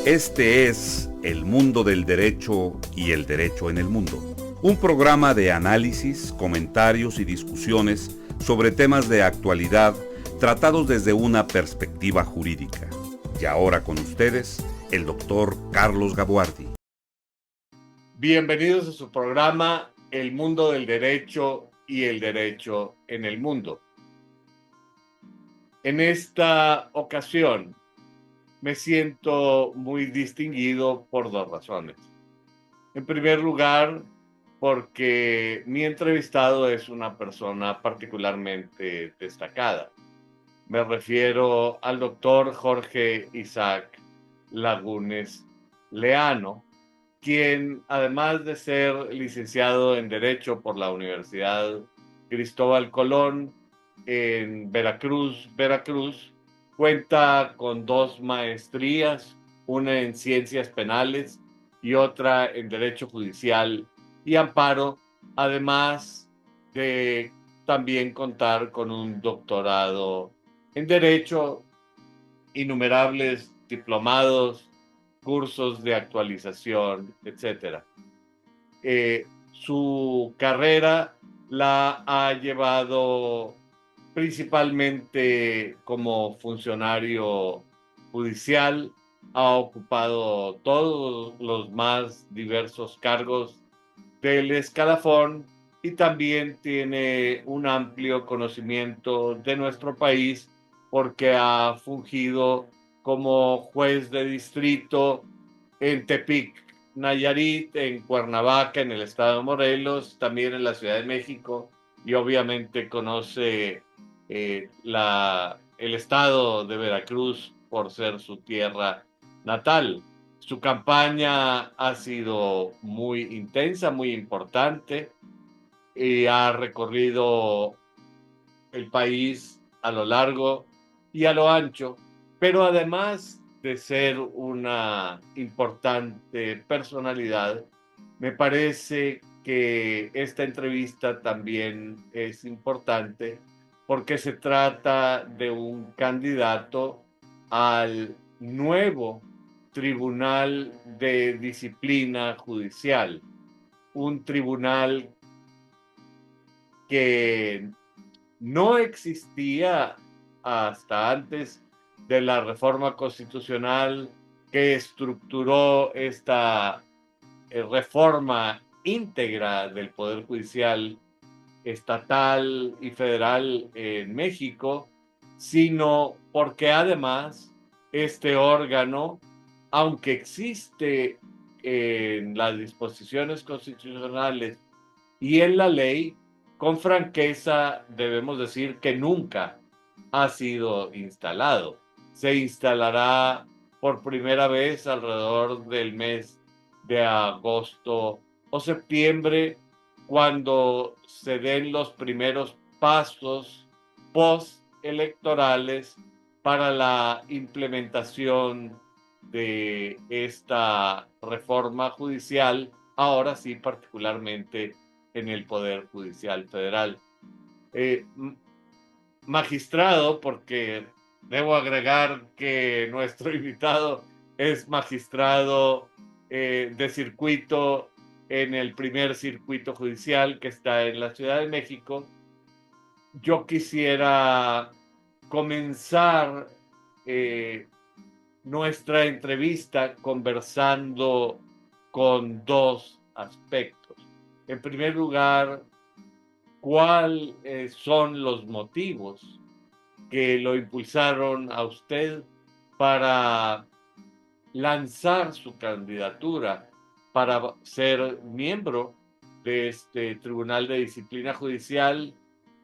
Este es El Mundo del Derecho y el Derecho en el Mundo, un programa de análisis, comentarios y discusiones sobre temas de actualidad tratados desde una perspectiva jurídica. Y ahora con ustedes, el doctor Carlos Gabuardi. Bienvenidos a su programa El Mundo del Derecho y el Derecho en el Mundo. En esta ocasión me siento muy distinguido por dos razones. En primer lugar, porque mi entrevistado es una persona particularmente destacada. Me refiero al doctor Jorge Isaac Lagunes Leano, quien, además de ser licenciado en Derecho por la Universidad Cristóbal Colón en Veracruz, cuenta con 2 maestrías, una en Ciencias Penales y otra en Derecho Judicial y Amparo, además de también contar con un doctorado en Derecho, innumerables diplomados, cursos de actualización, etc. Su carrera la ha llevado principalmente como funcionario judicial, ha ocupado todos los más diversos cargos del escalafón y también tiene un amplio conocimiento de nuestro país porque ha fungido como juez de distrito en Tepic, Nayarit, en Cuernavaca, en el estado de Morelos, también en la Ciudad de México, y obviamente conoce el estado de Veracruz por ser su tierra natal. Su campaña ha sido muy intensa, muy importante, y ha recorrido el país a lo largo y a lo ancho, pero además de ser una importante personalidad, me parece que esta entrevista también es importante porque se trata de un candidato al nuevo Tribunal de Disciplina Judicial, un tribunal que no existía hasta antes de la reforma constitucional que estructuró esta reforma íntegra del Poder Judicial estatal y federal en México, sino porque además este órgano, aunque existe en las disposiciones constitucionales y en la ley, con franqueza debemos decir que nunca ha sido instalado. Se instalará por primera vez alrededor del mes de agosto o septiembre, cuando se den los primeros pasos postelectorales para la implementación de esta reforma judicial, ahora sí particularmente en el Poder Judicial Federal. Magistrado, porque debo agregar que nuestro invitado es magistrado de circuito en el primer circuito judicial que está en la Ciudad de México. Yo quisiera comenzar nuestra entrevista conversando con 2 aspectos. En primer lugar, ¿cuáles son los motivos que lo impulsaron a usted para lanzar su candidatura para ser miembro de este Tribunal de Disciplina Judicial?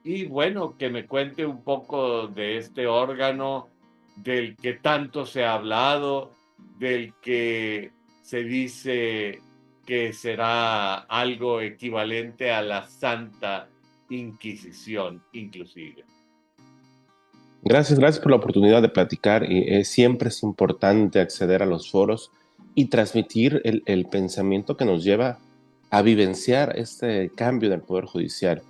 Y bueno, que me cuente un poco de este órgano del que tanto se ha hablado, del que se dice que será algo equivalente a la Santa Inquisición, inclusive. Gracias por la oportunidad de platicar. Siempre es importante acceder a los foros y transmitir el pensamiento que nos lleva a vivenciar este cambio del Poder Judicial.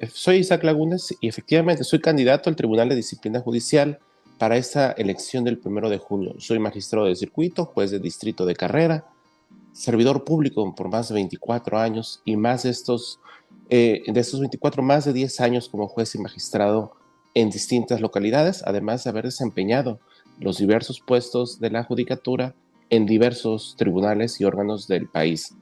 Soy Isaac Lagunes y efectivamente soy candidato al Tribunal de Disciplina Judicial para esta elección del 1 de junio. Soy magistrado de circuito, juez de distrito de carrera, servidor público por más de 24 años y más de estos 24, más de 10 años como juez y magistrado en distintas localidades, además de haber desempeñado los diversos puestos de la judicatura en diversos tribunales y órganos del país.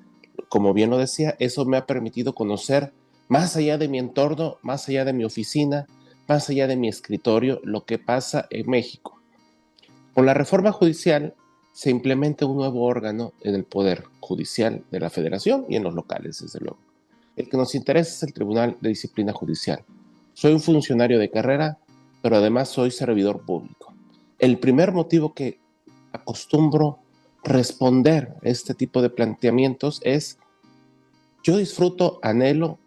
Como bien lo decía, eso me ha permitido conocer más allá de mi entorno, más allá de mi oficina, más allá de mi escritorio, lo que pasa en México. Con la reforma judicial se implementa un nuevo órgano en el Poder Judicial de la Federación y en los locales, desde luego. El que nos interesa es el Tribunal de Disciplina Judicial. Soy un funcionario de carrera, pero además soy servidor público. El primer motivo que acostumbro responder a este tipo de planteamientos es: yo disfruto, anhelo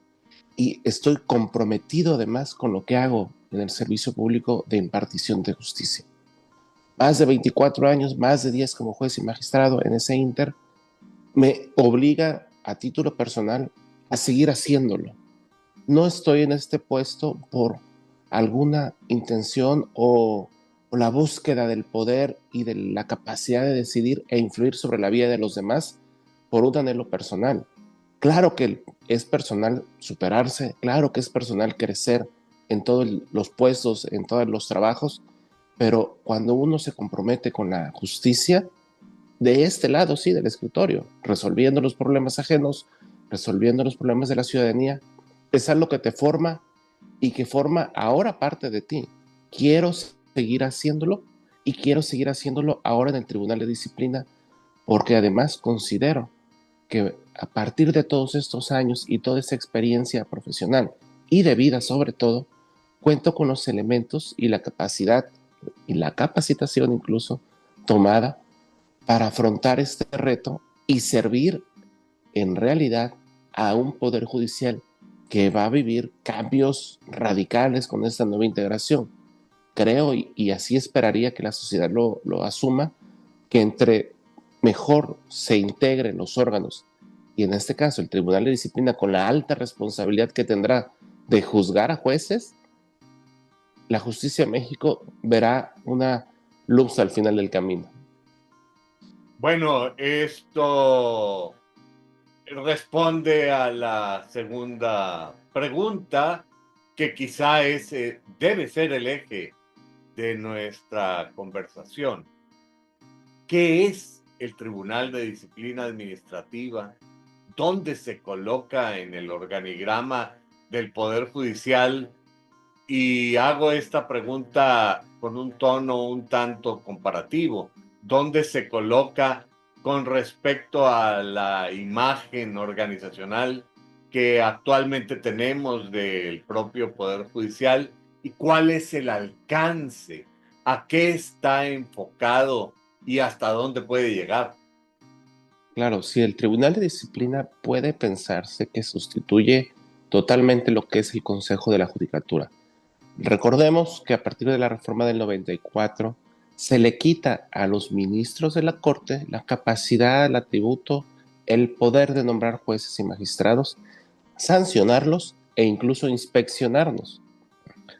y estoy comprometido además con lo que hago en el servicio público de impartición de justicia. Más de 24 años, más de 10 como juez y magistrado en ese inter, me obliga a título personal a seguir haciéndolo. No estoy en este puesto por alguna intención o la búsqueda del poder y de la capacidad de decidir e influir sobre la vida de los demás por un anhelo personal. Claro que es personal superarse, claro que es personal crecer en todos los puestos, en todos los trabajos, pero cuando uno se compromete con la justicia, de este lado, sí, del escritorio, resolviendo los problemas ajenos, resolviendo los problemas de la ciudadanía, es algo que te forma y que forma ahora parte de ti. Quiero seguir haciéndolo y quiero seguir haciéndolo ahora en el Tribunal de Disciplina, porque además considero que a partir de todos estos años y toda esa experiencia profesional y de vida sobre todo, cuento con los elementos y la capacidad y la capacitación incluso tomada para afrontar este reto y servir en realidad a un poder judicial que va a vivir cambios radicales con esta nueva integración. Creo y así esperaría que la sociedad lo asuma, que entre mejor se integren los órganos y en este caso el Tribunal de Disciplina con la alta responsabilidad que tendrá de juzgar a jueces, la justicia en México verá una luz al final del camino. Bueno, esto responde a la segunda pregunta, que quizá debe ser el eje de nuestra conversación. ¿Qué es el Tribunal de Disciplina Administrativa? ¿Dónde se coloca en el organigrama del Poder Judicial? Y hago esta pregunta con un tono un tanto comparativo. ¿Dónde se coloca con respecto a la imagen organizacional que actualmente tenemos del propio Poder Judicial? ¿Y cuál es el alcance? ¿A qué está enfocado y hasta dónde puede llegar? Claro, si el Tribunal de Disciplina puede pensarse que sustituye totalmente lo que es el Consejo de la Judicatura. Recordemos que a partir de la reforma del 94 se le quita a los ministros de la Corte la capacidad, el atributo, el poder de nombrar jueces y magistrados, sancionarlos e incluso inspeccionarnos.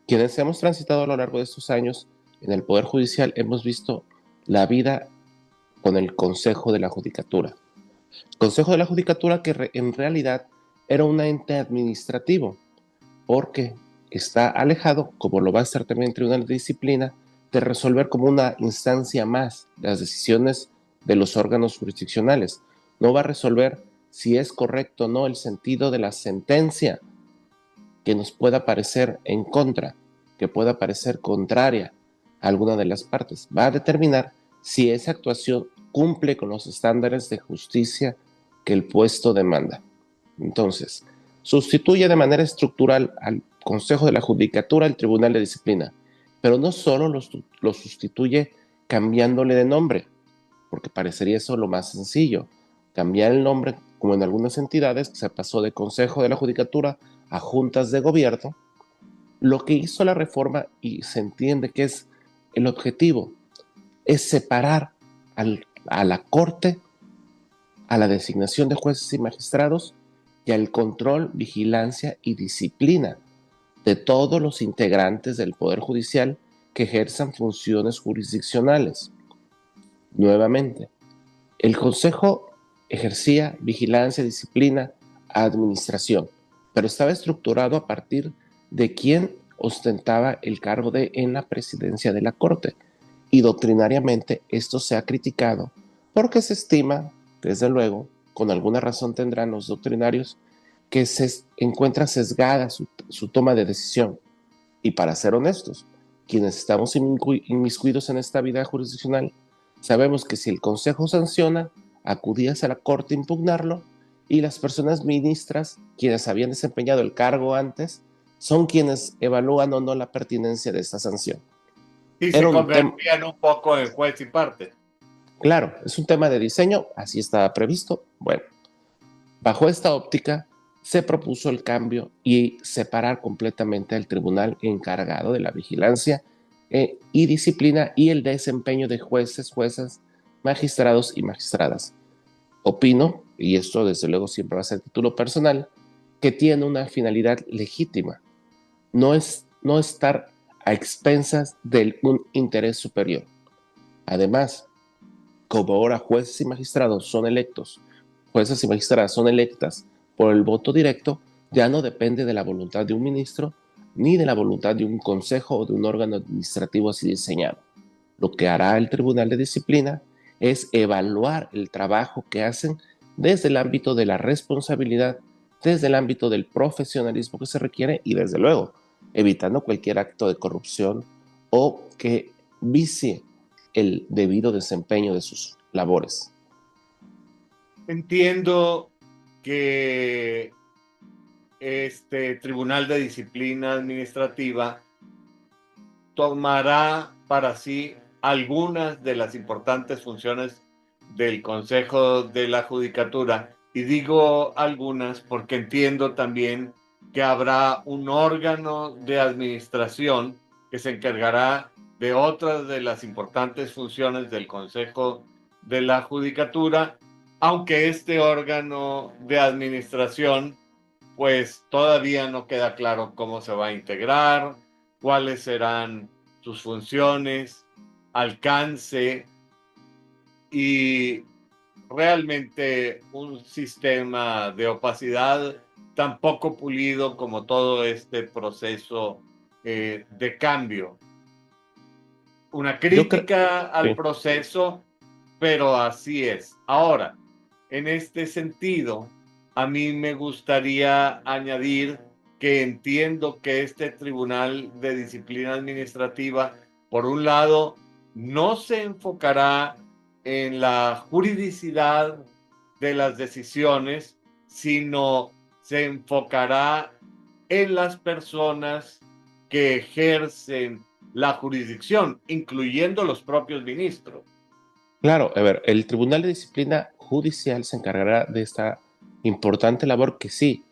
Quienes hemos transitado a lo largo de estos años en el Poder Judicial hemos visto la vida con el Consejo de la Judicatura. Consejo de la Judicatura que en realidad era un ente administrativo, porque está alejado, como lo va a estar también el Tribunal de Disciplina, de resolver como una instancia más las decisiones de los órganos jurisdiccionales. No va a resolver si es correcto o no el sentido de la sentencia que nos pueda parecer en contra, que pueda parecer contraria a alguna de las partes. Va a determinar si esa actuación cumple con los estándares de justicia que el puesto demanda. Entonces, sustituye de manera estructural al Consejo de la Judicatura al Tribunal de Disciplina, pero no solo lo sustituye cambiándole de nombre, porque parecería eso lo más sencillo. Cambiar el nombre, como en algunas entidades, se pasó de Consejo de la Judicatura a Juntas de Gobierno. Lo que hizo la reforma, y se entiende que es el objetivo, es separar a la Corte, a la designación de jueces y magistrados y al control, vigilancia y disciplina de todos los integrantes del Poder Judicial que ejerzan funciones jurisdiccionales. Nuevamente, el Consejo ejercía vigilancia, disciplina, administración, pero estaba estructurado a partir de quién ostentaba el cargo en la presidencia de la Corte. Y doctrinariamente esto se ha criticado porque se estima, desde luego, con alguna razón tendrán los doctrinarios, que se encuentra sesgada su toma de decisión. Y para ser honestos, quienes estamos inmiscuidos en esta vida jurisdiccional, sabemos que si el Consejo sanciona, acudías a la Corte a impugnarlo, y las personas ministras, quienes habían desempeñado el cargo antes, son quienes evalúan o no la pertinencia de esta sanción. Y se convertían un poco en juez y parte. Claro, es un tema de diseño, así estaba previsto. Bueno, bajo esta óptica se propuso el cambio y separar completamente al tribunal encargado de la vigilancia y disciplina y el desempeño de jueces, juezas, magistrados y magistradas. Opino, y esto desde luego siempre va a ser título personal, que tiene una finalidad legítima, no estar a expensas de un interés superior. Además, como ahora jueces y magistrados son electos, jueces y magistradas son electas por el voto directo, ya no depende de la voluntad de un ministro ni de la voluntad de un consejo o de un órgano administrativo así diseñado. Lo que hará el Tribunal de Disciplina es evaluar el trabajo que hacen desde el ámbito de la responsabilidad, desde el ámbito del profesionalismo que se requiere y desde luego evitando cualquier acto de corrupción o que vicie el debido desempeño de sus labores. Entiendo que este Tribunal de Disciplina Administrativa tomará para sí algunas de las importantes funciones del Consejo de la Judicatura. Y digo algunas porque entiendo también que habrá un órgano de administración que se encargará de otras de las importantes funciones del Consejo de la Judicatura, aunque este órgano de administración, pues todavía no queda claro cómo se va a integrar, cuáles serán sus funciones, alcance y realmente un sistema de opacidad tan poco pulido como todo este proceso de cambio. Una crítica al proceso, pero así es. Ahora, en este sentido, a mí me gustaría añadir que entiendo que este Tribunal de Disciplina Administrativa, por un lado, no se enfocará en la juridicidad de las decisiones, sino se enfocará en las personas que ejercen la jurisdicción, incluyendo los propios ministros. Claro, a ver, el Tribunal de Disciplina Judicial se encargará de esta importante labor que sí,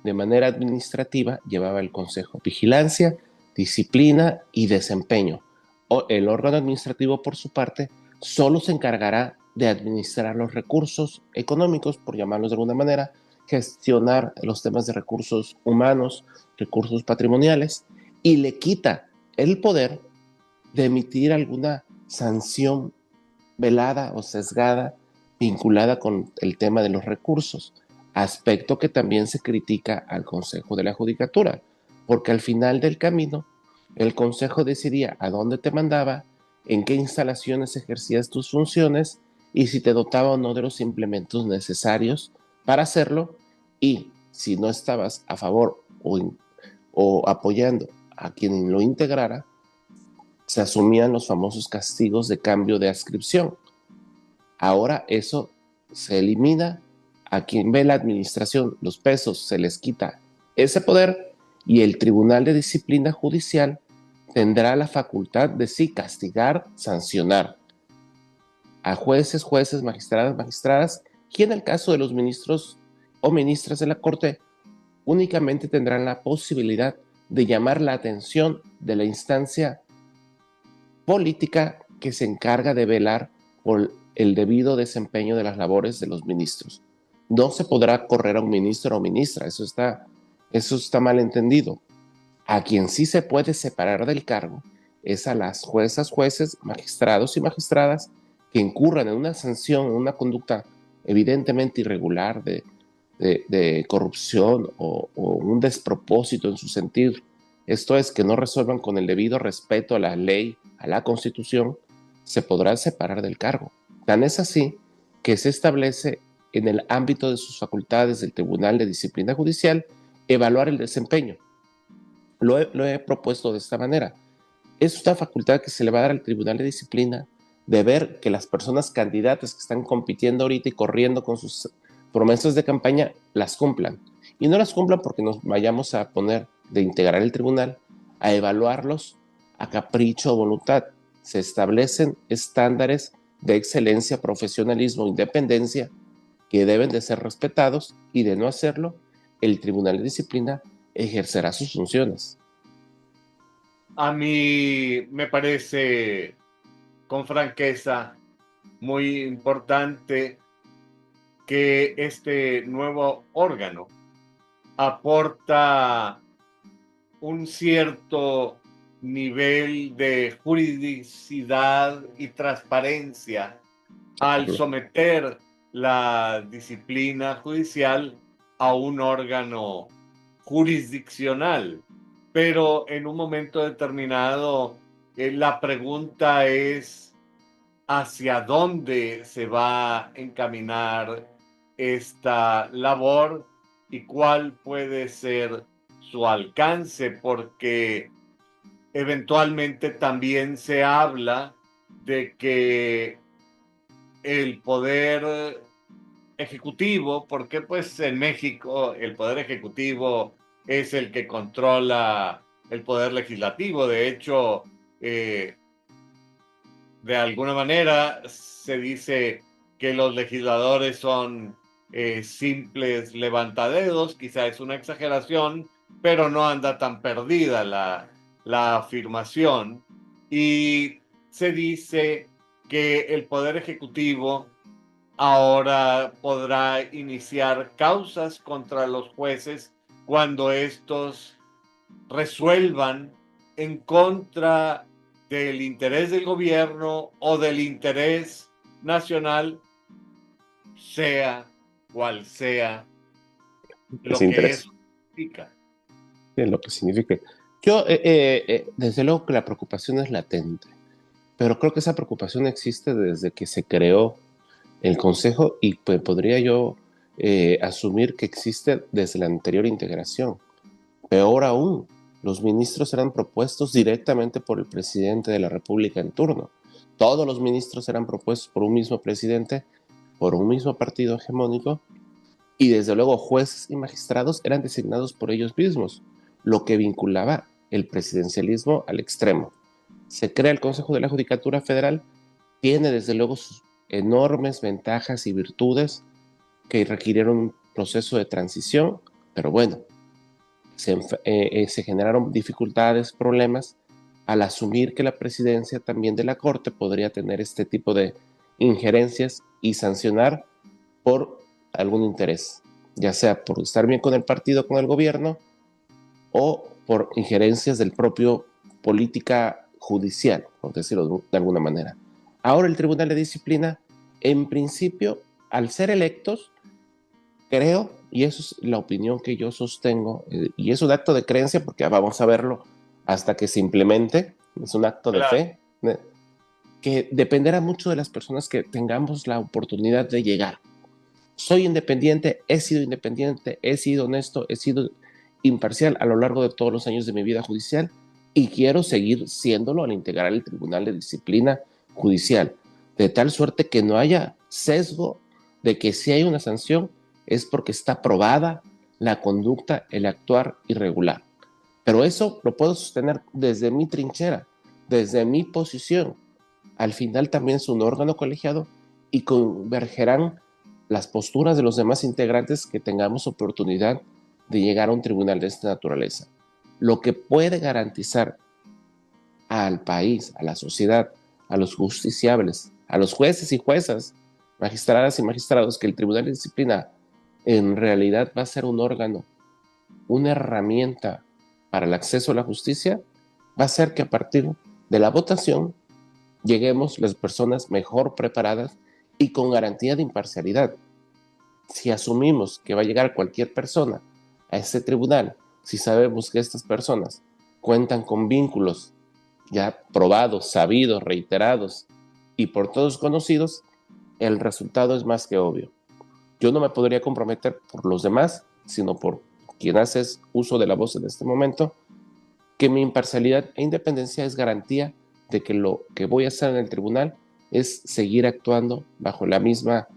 de manera administrativa, llevaba el Consejo. Vigilancia, disciplina y desempeño. O el órgano administrativo, por su parte, solo se encargará de administrar los recursos económicos, por llamarlos de alguna manera, gestionar los temas de recursos humanos, recursos patrimoniales, y le quita el poder de emitir alguna sanción velada o sesgada vinculada con el tema de los recursos, aspecto que también se critica al Consejo de la Judicatura, porque al final del camino el Consejo decidía a dónde te mandaba, en qué instalaciones ejercías tus funciones y si te dotaba o no de los implementos necesarios para hacerlo, y si no estabas a favor o apoyando a quien lo integrara, se asumían los famosos castigos de cambio de adscripción. Ahora eso se elimina, a quien ve la administración, los pesos, se les quita ese poder y el Tribunal de Disciplina Judicial tendrá la facultad de sí castigar, sancionar a jueces, magistradas, y en el caso de los ministros o ministras de la Corte, únicamente tendrán la posibilidad de llamar la atención de la instancia política que se encarga de velar por el debido desempeño de las labores de los ministros. No se podrá correr a un ministro o ministra, eso está mal entendido. A quien sí se puede separar del cargo es a las juezas, jueces, magistrados y magistradas que incurran en una sanción, en una conducta evidentemente irregular de corrupción o un despropósito en su sentido. Esto es, que no resuelvan con el debido respeto a la ley, a la Constitución, se podrá separar del cargo. Tan es así que se establece en el ámbito de sus facultades del Tribunal de Disciplina Judicial evaluar el desempeño. Lo he propuesto de esta manera. Es una facultad que se le va a dar al Tribunal de Disciplina de ver que las personas candidatas que están compitiendo ahorita y corriendo con sus promesas de campaña las cumplan. Y no las cumplan porque nos vayamos a poner de integrar el tribunal a evaluarlos a capricho o voluntad. Se establecen estándares de excelencia, profesionalismo, independencia que deben de ser respetados, y de no hacerlo, el Tribunal de Disciplina ejercerá sus funciones. A mí me parece, con franqueza, muy importante que este nuevo órgano aporta un cierto nivel de juridicidad y transparencia al someter la disciplina judicial a un órgano jurisdiccional. Pero en un momento determinado, la pregunta es hacia dónde se va a encaminar esta labor y cuál puede ser su alcance, porque eventualmente también se habla de que el poder ejecutivo, porque pues en México el poder ejecutivo es el que controla el poder legislativo. De hecho, de alguna manera se dice que los legisladores son simples levantadedos. Quizá es una exageración, pero no anda tan perdida la afirmación. Y se dice que el poder ejecutivo ahora podrá iniciar causas contra los jueces cuando estos resuelvan en contra del interés del gobierno o del interés nacional, sea cual sea lo que eso significa. Lo que significa. Yo, desde luego que la preocupación es latente, pero creo que esa preocupación existe desde que se creó el Consejo, y pues podría yo asumir que existe desde la anterior integración. Peor aún, los ministros eran propuestos directamente por el presidente de la República en turno. Todos los ministros eran propuestos por un mismo presidente, por un mismo partido hegemónico, y desde luego jueces y magistrados eran designados por ellos mismos, lo que vinculaba el presidencialismo al extremo. Se crea el Consejo de la Judicatura Federal, tiene desde luego sus enormes ventajas y virtudes que requirieron un proceso de transición, pero bueno, se generaron dificultades, problemas, al asumir que la presidencia también de la Corte podría tener este tipo de injerencias y sancionar por algún interés, ya sea por estar bien con el partido, con el gobierno, o por injerencias del propio política judicial, por decirlo de alguna manera. Ahora el Tribunal de Disciplina, en principio, al ser electos, creo, y eso es la opinión que yo sostengo, y es un acto de creencia porque vamos a verlo hasta que se implemente, es un acto de fe, que dependerá mucho de las personas que tengamos la oportunidad de llegar. Soy independiente, he sido honesto, he sido imparcial a lo largo de todos los años de mi vida judicial, y quiero seguir siéndolo al integrar el Tribunal de Disciplina Judicial, de tal suerte que no haya sesgo de que si hay una sanción es porque está probada la conducta, el actuar irregular. Pero eso lo puedo sostener desde mi trinchera, desde mi posición. Al final también es un órgano colegiado y convergerán las posturas de los demás integrantes que tengamos oportunidad de llegar a un tribunal de esta naturaleza. Lo que puede garantizar al país, a la sociedad, a los justiciables, a los jueces y juezas, magistradas y magistrados, que el Tribunal de Disciplina en realidad va a ser un órgano, una herramienta para el acceso a la justicia, va a ser que a partir de la votación lleguemos las personas mejor preparadas y con garantía de imparcialidad. Si asumimos que va a llegar cualquier persona a este tribunal, si sabemos que estas personas cuentan con vínculos ya probados, sabidos, reiterados y por todos conocidos, el resultado es más que obvio. Yo no me podría comprometer por los demás, sino por quien hace uso de la voz en este momento, que mi imparcialidad e independencia es garantía de que lo que voy a hacer en el tribunal es seguir actuando bajo la misma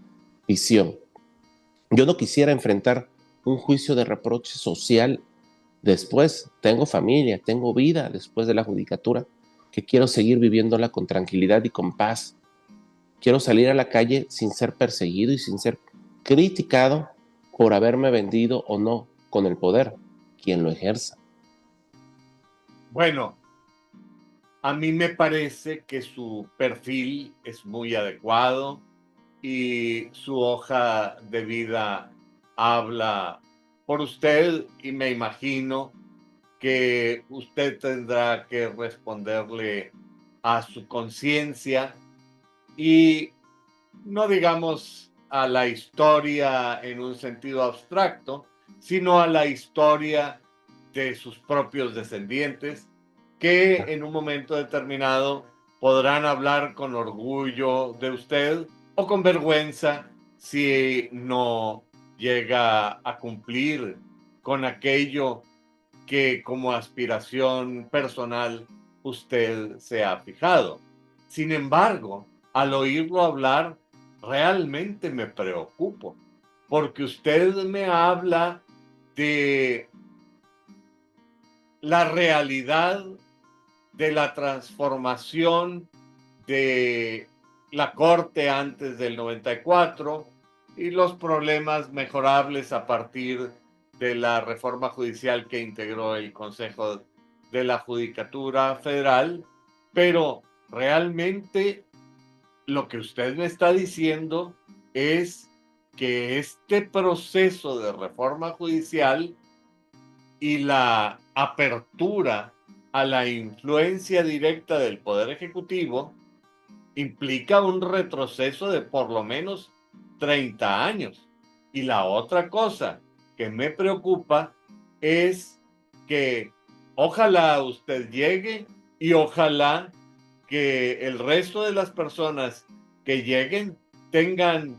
visión. Yo no quisiera enfrentar un juicio de reproche social después. Tengo familia, tengo vida después de la judicatura, que quiero seguir viviéndola con tranquilidad y con paz. Quiero salir a la calle sin ser perseguido y sin ser criticado por haberme vendido o no con el poder, quien lo ejerza. Bueno, a mí me parece que su perfil es muy adecuado y su hoja de vida habla por usted, y me imagino que usted tendrá que responderle a su conciencia y no digamos a la historia en un sentido abstracto, sino a la historia de sus propios descendientes, que en un momento determinado podrán hablar con orgullo de usted o con vergüenza si no llega a cumplir con aquello que como aspiración personal usted se ha fijado. Sin embargo, al oírlo hablar, realmente me preocupo, porque usted me habla de la realidad de la transformación de la Corte antes del 94 y los problemas mejorables a partir de la reforma judicial que integró el Consejo de la Judicatura Federal, pero realmente lo que usted me está diciendo es que este proceso de reforma judicial y la apertura a la influencia directa del Poder Ejecutivo implica un retroceso de por lo menos 30 años. Y la otra cosa que me preocupa es que ojalá usted llegue y ojalá que el resto de las personas que lleguen tengan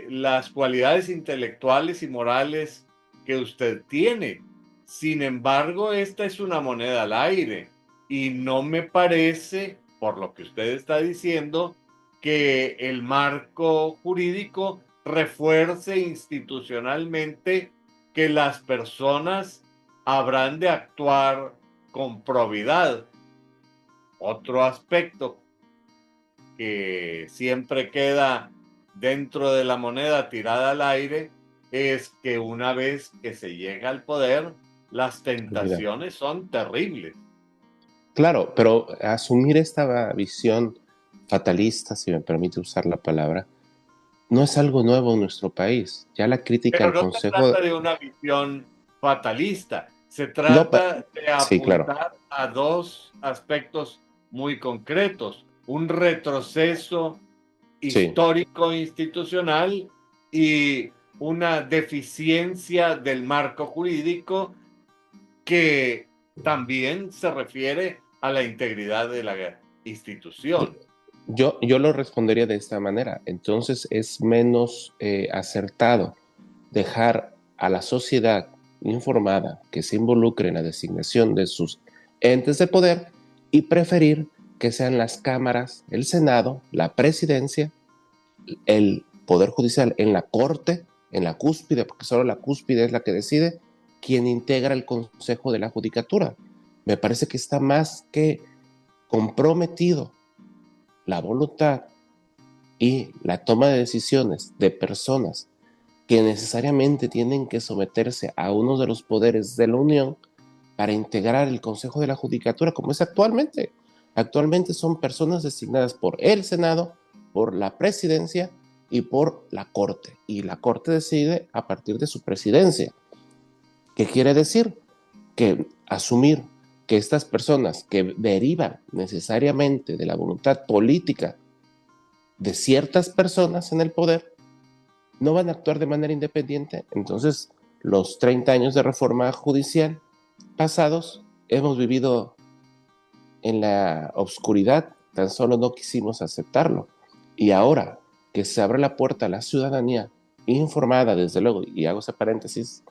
las cualidades intelectuales y morales que usted tiene. Sin embargo, esta es una moneda al aire y no me parece, por lo que usted está diciendo, que el marco jurídico refuerce institucionalmente que las personas habrán de actuar con probidad. Otro aspecto que siempre queda dentro de la moneda tirada al aire es que una vez que se llega al poder, las tentaciones son terribles. Claro, pero asumir esta visión fatalista, si me permite usar la palabra, no es algo nuevo en nuestro país. Ya la crítica Pero al no se Consejo... trata de una visión fatalista, se No, trata de sí, claro. apuntar a dos aspectos muy concretos: un retroceso Sí. histórico institucional y una deficiencia del marco jurídico que también se refiere a la integridad de la institución. Yo lo respondería de esta manera. Entonces es menos acertado dejar a la sociedad informada que se involucre en la designación de sus entes de poder y preferir que sean las cámaras, el Senado, la presidencia, el Poder Judicial en la Corte, en la cúspide, porque solo la cúspide es la que decide, quien integra el Consejo de la Judicatura. Me parece que está más que comprometido la voluntad y la toma de decisiones de personas que necesariamente tienen que someterse a uno de los poderes de la Unión para integrar el Consejo de la Judicatura como es actualmente. Actualmente son personas designadas por el Senado, por la Presidencia y por la Corte. Y la Corte decide a partir de su presidencia. ¿Qué quiere decir? Que asumir que estas personas que derivan necesariamente de la voluntad política de ciertas personas en el poder no van a actuar de manera independiente. Entonces, los 30 años de reforma judicial pasados hemos vivido en la oscuridad, tan solo no quisimos aceptarlo. Y ahora que se abre la puerta a la ciudadanía informada, desde luego, y hago ese paréntesis,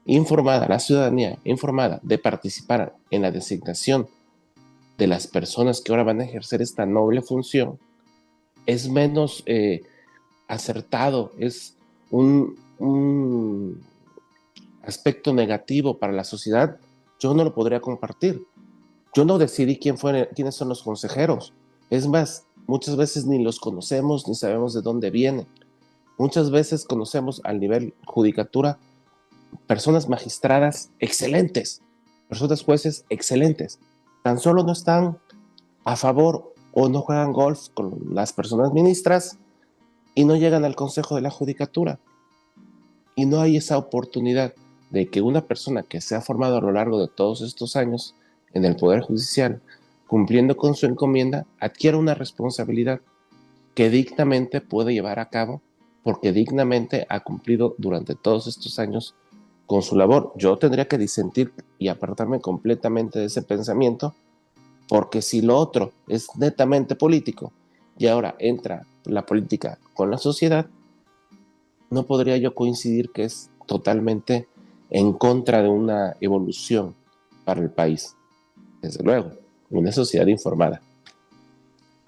informada, la ciudadanía informada de participar en la designación de las personas que ahora van a ejercer esta noble función, es menos acertado, es un aspecto negativo para la sociedad. Yo no lo podría compartir. Yo no decidí quiénes son los consejeros. Es más, muchas veces ni los conocemos ni sabemos de dónde vienen. Muchas veces conocemos al nivel judicatura personas magistradas excelentes, personas jueces excelentes. Tan solo no están a favor o no juegan golf con las personas ministras y no llegan al consejo de la judicatura. Y no hay esa oportunidad de que una persona que se ha formado a lo largo de todos estos años en el Poder Judicial, cumpliendo con su encomienda, adquiera una responsabilidad que dignamente puede llevar a cabo, porque dignamente ha cumplido durante todos estos años con su labor. Yo tendría que disentir y apartarme completamente de ese pensamiento, porque si lo otro es netamente político y ahora entra la política con la sociedad, no podría yo coincidir que es totalmente en contra de una evolución para el país. Desde luego, una sociedad informada.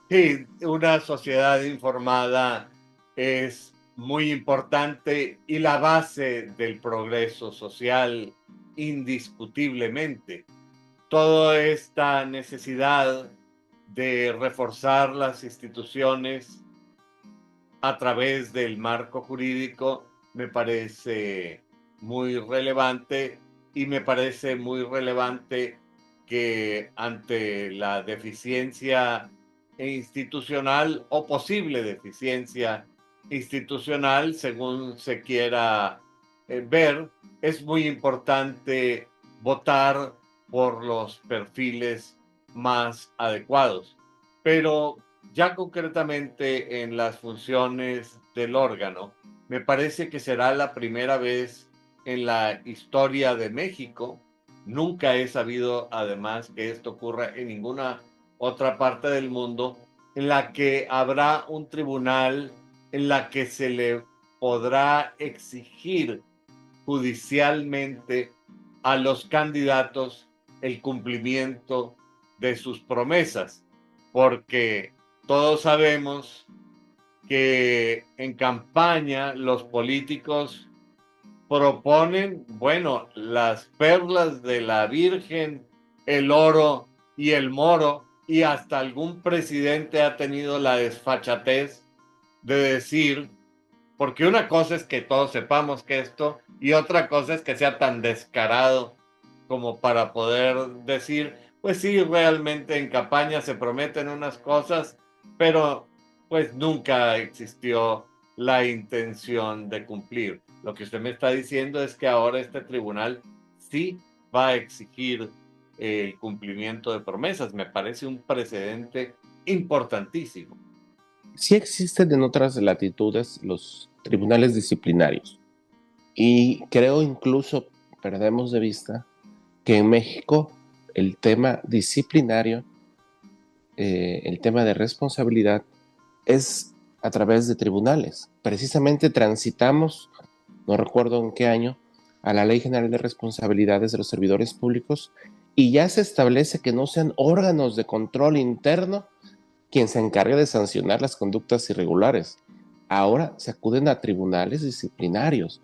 Sí, una sociedad informada es muy importante y la base del progreso social, indiscutiblemente. Toda esta necesidad de reforzar las instituciones a través del marco jurídico me parece muy relevante, y me parece muy relevante que ante la deficiencia institucional o posible deficiencia institucional, según se quiera ver, es muy importante votar por los perfiles más adecuados. Pero ya concretamente en las funciones del órgano, me parece que será la primera vez en la historia de México. Nunca he sabido, además, que esto ocurra en ninguna otra parte del mundo, en la que habrá un tribunal en la que se le podrá exigir judicialmente a los candidatos el cumplimiento de sus promesas, porque todos sabemos que en campaña los políticos proponen, bueno, las perlas de la Virgen, el oro y el moro, y hasta algún presidente ha tenido la desfachatez de decir, porque una cosa es que todos sepamos que esto, y otra cosa es que sea tan descarado como para poder decir, pues sí, realmente en campaña se prometen unas cosas, pero pues nunca existió la intención de cumplir. Lo que usted me está diciendo es que ahora este tribunal sí va a exigir el cumplimiento de promesas. Me parece un precedente importantísimo. Sí existen en otras latitudes los tribunales disciplinarios y creo incluso perdemos de vista que en México el tema disciplinario, el tema de responsabilidad es a través de tribunales. Precisamente transitamos, no recuerdo en qué año, a la Ley General de Responsabilidades de los Servidores Públicos y ya se establece que no sean órganos de control interno quien se encargue de sancionar las conductas irregulares. Ahora se acuden a tribunales disciplinarios.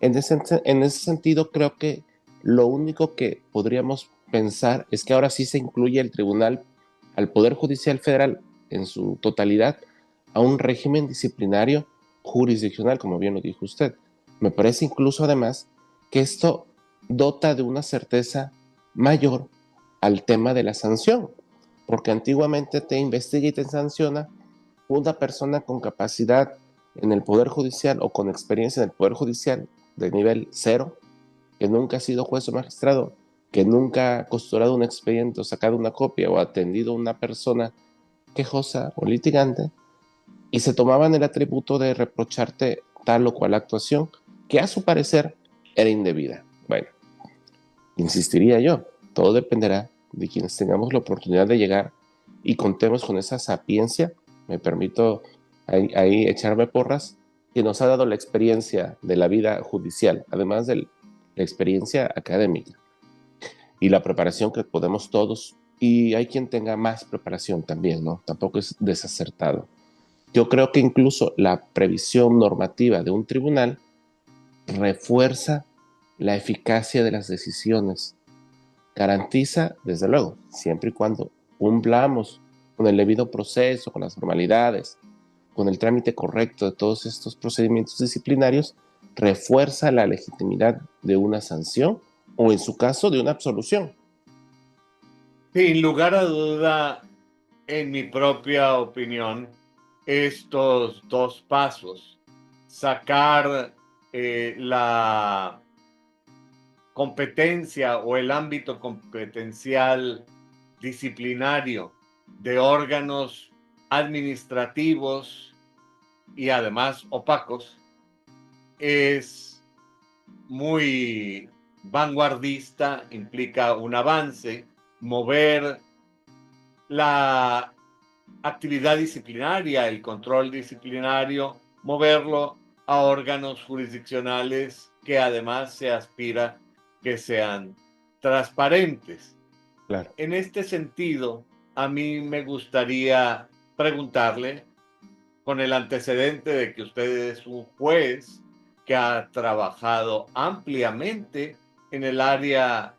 En ese sentido, creo que lo único que podríamos pensar es que ahora sí se incluye el tribunal al Poder Judicial Federal en su totalidad a un régimen disciplinario jurisdiccional, como bien lo dijo usted. Me parece incluso además que esto dota de una certeza mayor al tema de la sanción, porque antiguamente te investiga y te sanciona una persona con capacidad en el Poder Judicial o con experiencia en el Poder Judicial de nivel 0, que nunca ha sido juez o magistrado, que nunca ha costurado un expediente o sacado una copia o atendido a una persona quejosa o litigante, y se tomaban el atributo de reprocharte tal o cual actuación que a su parecer era indebida. Bueno, insistiría yo, todo dependerá de quienes tengamos la oportunidad de llegar y contemos con esa sapiencia, me permito ahí echarme porras, que nos ha dado la experiencia de la vida judicial, además de la experiencia académica y la preparación que podemos todos, y hay quien tenga más preparación también, ¿no? Tampoco es desacertado. Yo creo que incluso la previsión normativa de un tribunal refuerza la eficacia de las decisiones, garantiza, desde luego, siempre y cuando cumplamos con el debido proceso, con las formalidades, con el trámite correcto de todos estos procedimientos disciplinarios, refuerza la legitimidad de una sanción o, en su caso, de una absolución. Sin lugar a duda, en mi propia opinión, estos dos pasos, sacar la competencia o el ámbito competencial disciplinario de órganos administrativos y además opacos, es muy vanguardista, implica un avance, mover la actividad disciplinaria, el control disciplinario, moverlo a órganos jurisdiccionales que además se aspira que sean transparentes. Claro. En este sentido, a mí me gustaría preguntarle, con el antecedente de que usted es un juez que ha trabajado ampliamente en el área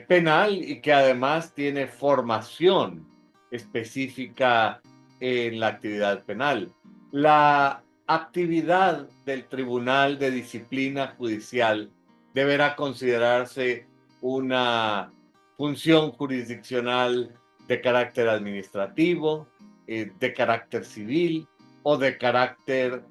penal y que además tiene formación específica en la actividad penal. La actividad del Tribunal de Disciplina Judicial deberá considerarse una función jurisdiccional de carácter administrativo, de carácter civil o de carácter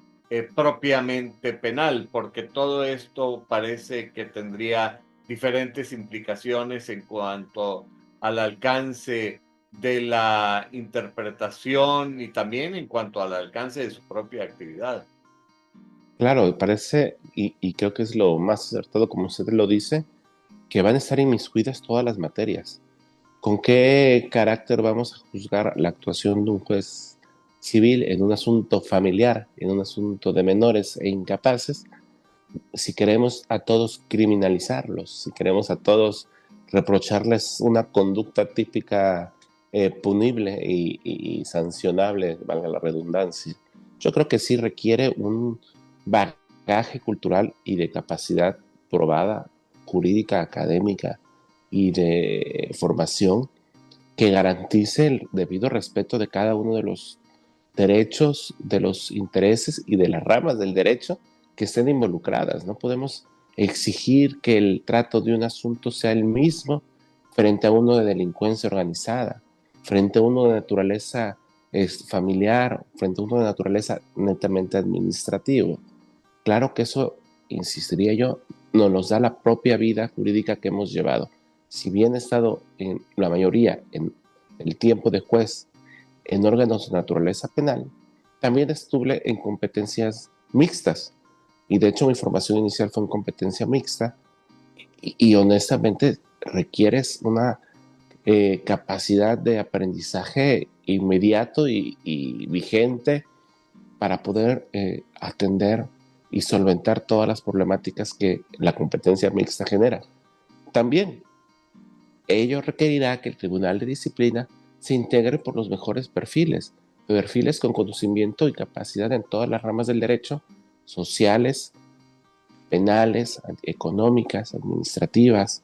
propiamente penal, porque todo esto parece que tendría diferentes implicaciones en cuanto al alcance de la interpretación y también en cuanto al alcance de su propia actividad. Claro, me parece, y creo que es lo más acertado, como usted lo dice, que van a estar inmiscuidas todas las materias. ¿Con qué carácter vamos a juzgar la actuación de un juez civil en un asunto familiar, en un asunto de menores e incapaces, si queremos a todos criminalizarlos, si queremos a todos reprocharles una conducta típica punible y sancionable, valga la redundancia? Yo creo que sí requiere un bagaje cultural y de capacidad probada, jurídica, académica y de formación que garantice el debido respeto de cada uno de los derechos, de los intereses y de las ramas del derecho que estén involucradas. No podemos exigir que el trato de un asunto sea el mismo frente a uno de delincuencia organizada, frente a uno de naturaleza familiar, frente a uno de naturaleza netamente administrativo. Claro que eso, insistiría yo, nos da la propia vida jurídica que hemos llevado. Si bien he estado en la mayoría en el tiempo de juez en órganos de naturaleza penal, también estuve en competencias mixtas. Y de hecho mi formación inicial fue en competencia mixta y honestamente requieres una capacidad de aprendizaje inmediato y vigente para poder atender y solventar todas las problemáticas que la competencia mixta genera. También ello requerirá que el Tribunal de Disciplina se integre por los mejores perfiles, perfiles con conocimiento y capacidad en todas las ramas del derecho, sociales, penales, económicas, administrativas,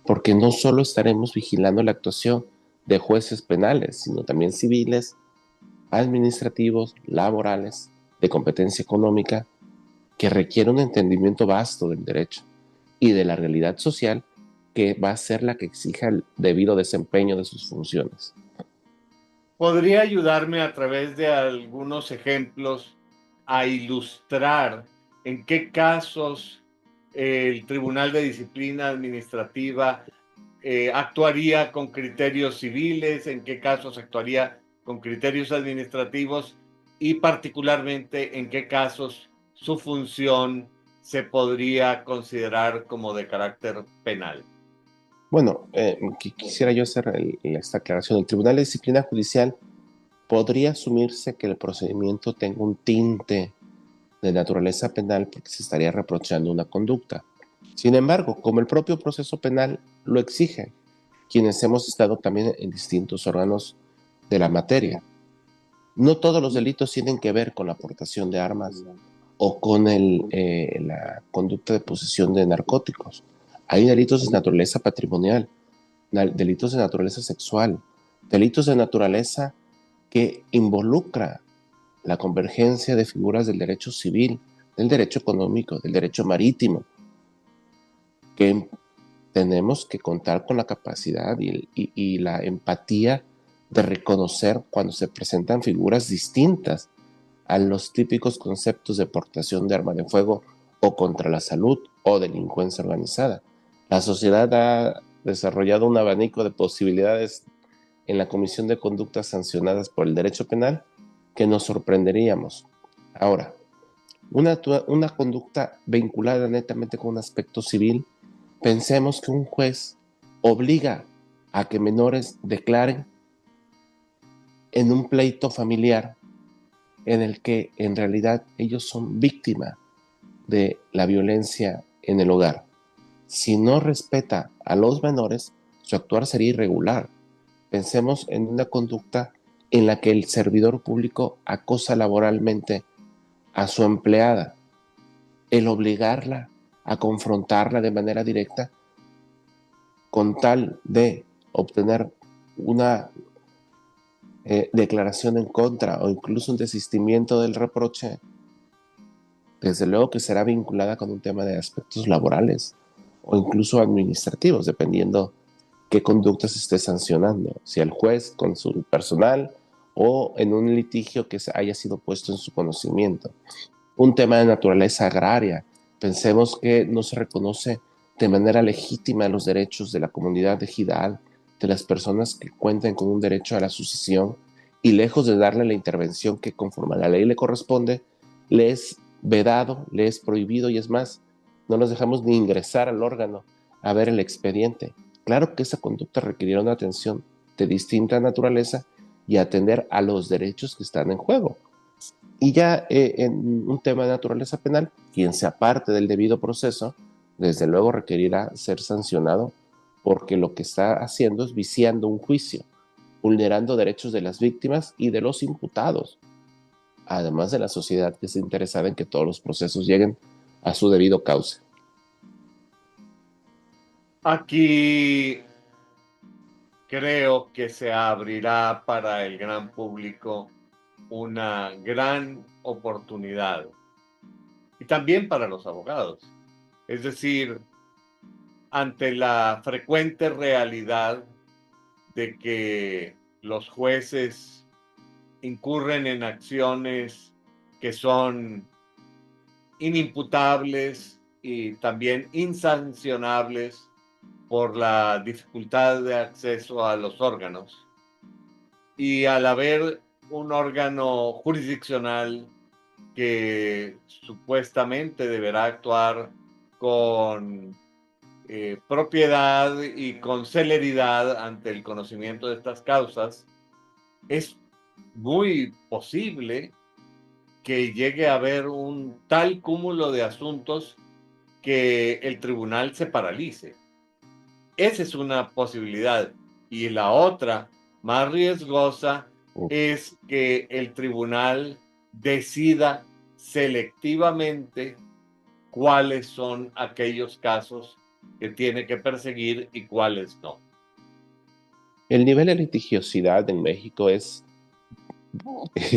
porque no solo estaremos vigilando la actuación de jueces penales, sino también civiles, administrativos, laborales, de competencia económica, que requiere un entendimiento vasto del derecho y de la realidad social que va a ser la que exija el debido desempeño de sus funciones. ¿Podría ayudarme a través de algunos ejemplos a ilustrar en qué casos el Tribunal de Disciplina Administrativa actuaría con criterios civiles, en qué casos actuaría con criterios administrativos y particularmente en qué casos su función se podría considerar como de carácter penal. Bueno, quisiera yo hacer esta aclaración. El Tribunal de Disciplina Judicial podría asumirse que el procedimiento tenga un tinte de naturaleza penal porque se estaría reprochando una conducta. Sin embargo, como el propio proceso penal lo exige, quienes hemos estado también en distintos órganos de la materia, no todos los delitos tienen que ver con la aportación de armas o con la conducta de posesión de narcóticos. Hay delitos de naturaleza patrimonial, delitos de naturaleza sexual, delitos de naturaleza que involucra la convergencia de figuras del derecho civil, del derecho económico, del derecho marítimo, que tenemos que contar con la capacidad y la empatía de reconocer cuando se presentan figuras distintas a los típicos conceptos de portación de arma de fuego o contra la salud o delincuencia organizada. La sociedad ha desarrollado un abanico de posibilidades en la comisión de conductas sancionadas por el derecho penal que nos sorprenderíamos. Ahora, una conducta vinculada netamente con un aspecto civil, pensemos que un juez obliga a que menores declaren en un pleito familiar en el que en realidad ellos son víctimas de la violencia en el hogar. Si no respeta a los menores, su actuar sería irregular. Pensemos en una conducta en la que el servidor público acosa laboralmente a su empleada. El obligarla a confrontarla de manera directa con tal de obtener una declaración en contra o incluso un desistimiento del reproche, desde luego que será vinculada con un tema de aspectos laborales o incluso administrativos, dependiendo qué conducta se esté sancionando, si el juez con su personal o en un litigio que haya sido puesto en su conocimiento. Un tema de naturaleza agraria, pensemos que no se reconoce de manera legítima los derechos de la comunidad ejidal, de las personas que cuentan con un derecho a la sucesión, y lejos de darle la intervención que conforme a la ley le corresponde, le es vedado, le es prohibido y es más, no nos dejamos ni ingresar al órgano a ver el expediente. Claro que esa conducta requerirá una atención de distinta naturaleza y atender a los derechos que están en juego. Y ya en un tema de naturaleza penal, quien se aparte del debido proceso, desde luego requerirá ser sancionado porque lo que está haciendo es viciando un juicio, vulnerando derechos de las víctimas y de los imputados, además de la sociedad que está interesada en que todos los procesos lleguen a su debido cauce. Aquí creo que se abrirá para el gran público una gran oportunidad y también para los abogados. Es decir, ante la frecuente realidad de que los jueces incurren en acciones que son inimputables y también insancionables por la dificultad de acceso a los órganos. Y al haber un órgano jurisdiccional que supuestamente deberá actuar con propiedad y con celeridad ante el conocimiento de estas causas, es muy posible que llegue a haber un tal cúmulo de asuntos que el tribunal se paralice. Esa es una posibilidad. Y la otra, más riesgosa, es que el tribunal decida selectivamente cuáles son aquellos casos que tiene que perseguir y cuáles no. El nivel de litigiosidad en México es,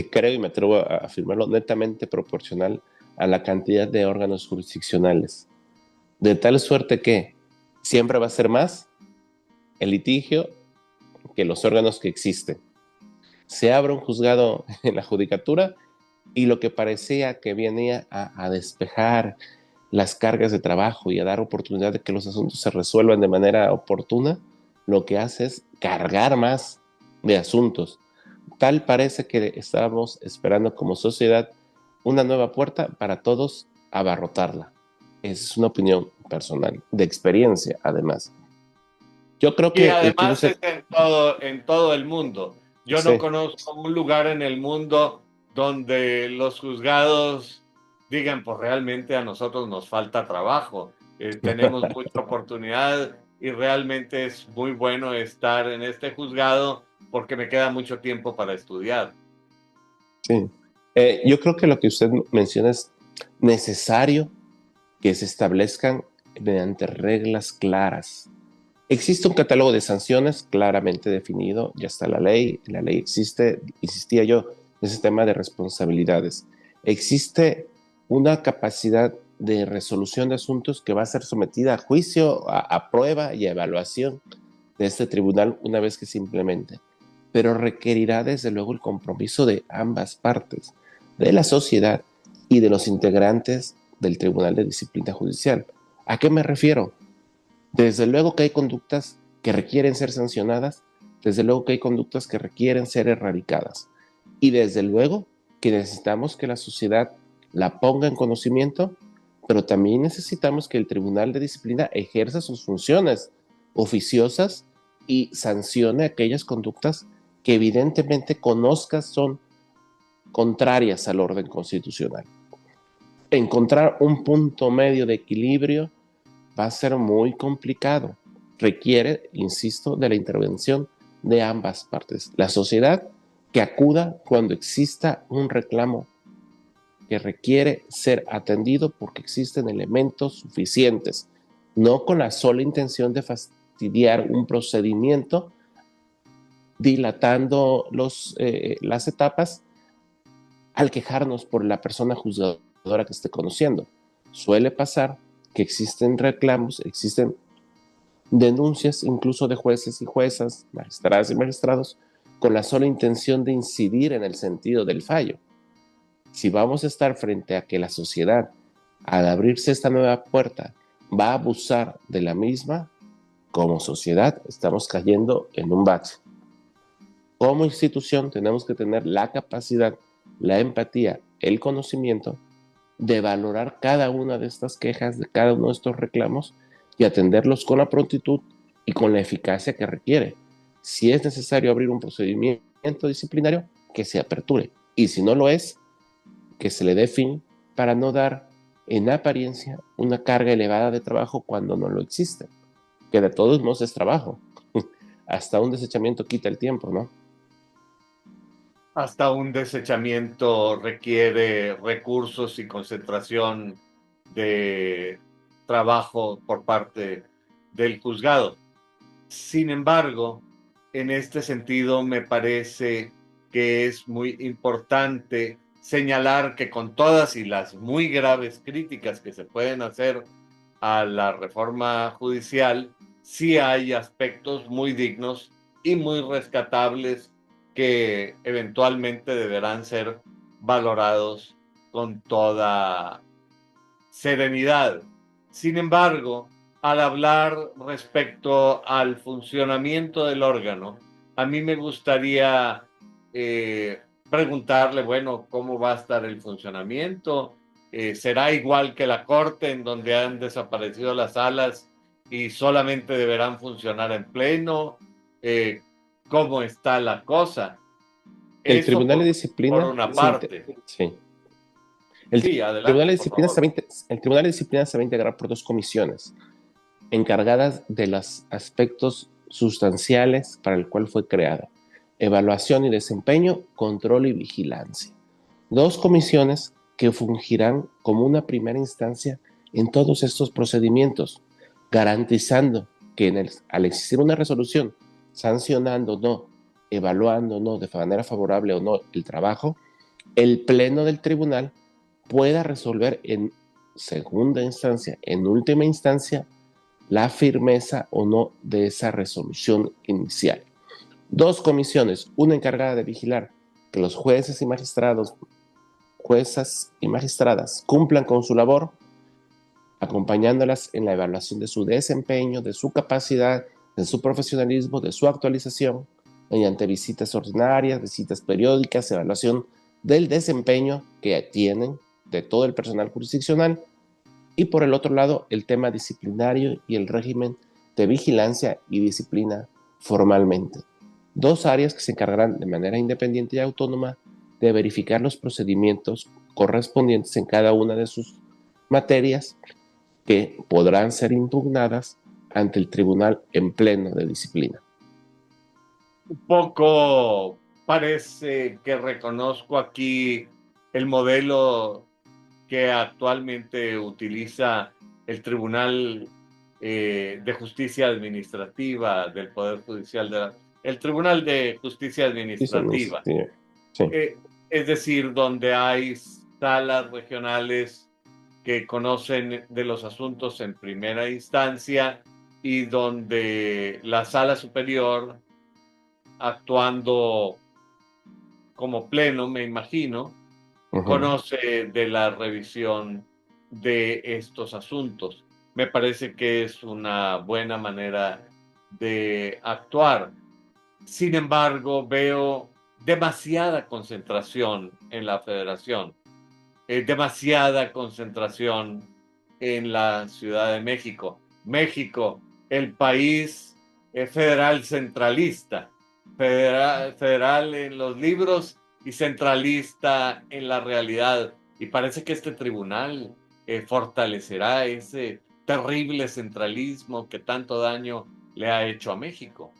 creo y me atrevo a afirmarlo, netamente proporcional a la cantidad de órganos jurisdiccionales. De tal suerte que siempre va a ser más el litigio que los órganos que existen. Se abre un juzgado en la judicatura y lo que parecía que venía a despejar las cargas de trabajo y a dar oportunidad de que los asuntos se resuelvan de manera oportuna, lo que hace es cargar más de asuntos. Tal parece que estábamos esperando como sociedad una nueva puerta para todos abarrotarla. Esa es una opinión personal, de experiencia además. Yo creo Y que tiene además usted... es en todo el mundo. Yo no Sí. conozco un lugar en el mundo donde los juzgados digan, pues realmente a nosotros nos falta trabajo, tenemos mucha oportunidad y realmente es muy bueno estar en este juzgado porque me queda mucho tiempo para estudiar. Sí. Yo creo que lo que usted menciona es necesario que se establezcan mediante reglas claras. Existe un catálogo de sanciones claramente definido, ya está la ley existe, insistía yo, en ese tema de responsabilidades. Existe una capacidad de resolución de asuntos que va a ser sometida a juicio, a prueba y a evaluación de este tribunal una vez que se implemente, pero requerirá desde luego el compromiso de ambas partes, de la sociedad y de los integrantes del Tribunal de Disciplina Judicial. ¿A qué me refiero? Desde luego que hay conductas que requieren ser sancionadas, desde luego que hay conductas que requieren ser erradicadas y desde luego que necesitamos que la sociedad la ponga en conocimiento, pero también necesitamos que el Tribunal de Disciplina ejerza sus funciones oficiosas y sancione aquellas conductas que evidentemente conozcas son contrarias al orden constitucional. Encontrar un punto medio de equilibrio va a ser muy complicado. Requiere, insisto, de la intervención de ambas partes. La sociedad que acuda cuando exista un reclamo que requiere ser atendido porque existen elementos suficientes, no con la sola intención de fastidiar un procedimiento, dilatando las etapas al quejarnos por la persona juzgadora que esté conociendo. Suele pasar que existen reclamos, existen denuncias incluso de jueces y juezas, magistradas y magistrados, con la sola intención de incidir en el sentido del fallo. Si vamos a estar frente a que la sociedad, al abrirse esta nueva puerta, va a abusar de la misma, como sociedad estamos cayendo en un bache. Como institución tenemos que tener la capacidad, la empatía, el conocimiento de valorar cada una de estas quejas, de cada uno de estos reclamos y atenderlos con la prontitud y con la eficacia que requiere. Si es necesario abrir un procedimiento disciplinario, que se aperture. Y si no lo es, que se le dé fin para no dar en apariencia una carga elevada de trabajo cuando no lo existe. Que de todos modos es trabajo. Hasta un desechamiento quita el tiempo, ¿no? Hasta un desechamiento requiere recursos y concentración de trabajo por parte del juzgado. Sin embargo, en este sentido me parece que es muy importante señalar que con todas y las muy graves críticas que se pueden hacer a la reforma judicial, sí hay aspectos muy dignos y muy rescatables que eventualmente deberán ser valorados con toda serenidad. Sin embargo, al hablar respecto al funcionamiento del órgano, a mí me gustaría preguntarle, bueno, ¿cómo va a estar el funcionamiento? ¿Será igual que la Corte, en donde han desaparecido las salas y solamente deberán funcionar en pleno? ¿Cómo está la cosa? El Eso Tribunal de por Disciplina, una parte. sí. Sí, Tribunal adelante, de por Disciplina favor. el Tribunal de Disciplina se va a integrar por dos comisiones encargadas de los aspectos sustanciales para el cual fue creada: evaluación y desempeño, control y vigilancia. Dos comisiones que fungirán como una primera instancia en todos estos procedimientos, garantizando que al existir una resolución sancionando o no, evaluando o no, de manera favorable o no el trabajo, el pleno del tribunal pueda resolver en segunda instancia, en última instancia, la firmeza o no de esa resolución inicial. Dos comisiones, una encargada de vigilar que los jueces y magistrados, juezas y magistradas cumplan con su labor, acompañándolas en la evaluación de su desempeño, de su capacidad, de su profesionalismo, de su actualización, mediante visitas ordinarias, visitas periódicas, evaluación del desempeño que tienen de todo el personal jurisdiccional, y por el otro lado el tema disciplinario y el régimen de vigilancia y disciplina formalmente. Dos áreas que se encargarán de manera independiente y autónoma de verificar los procedimientos correspondientes en cada una de sus materias, que podrán ser impugnadas ante el tribunal en pleno de disciplina. Un poco parece que reconozco aquí el modelo que actualmente utiliza el Tribunal de Justicia Administrativa del Poder Judicial, el Tribunal de Justicia Administrativa. Sí. Es decir, donde hay salas regionales que conocen de los asuntos en primera instancia y donde la sala superior, actuando como pleno, me imagino, conoce de la revisión de estos asuntos. Me parece que es una buena manera de actuar. Sin embargo, veo demasiada concentración en la federación, demasiada concentración en la Ciudad de México. México, el país federal centralista, federal en los libros y centralista en la realidad. Y parece que este tribunal fortalecerá ese terrible centralismo que tanto daño le ha hecho a México.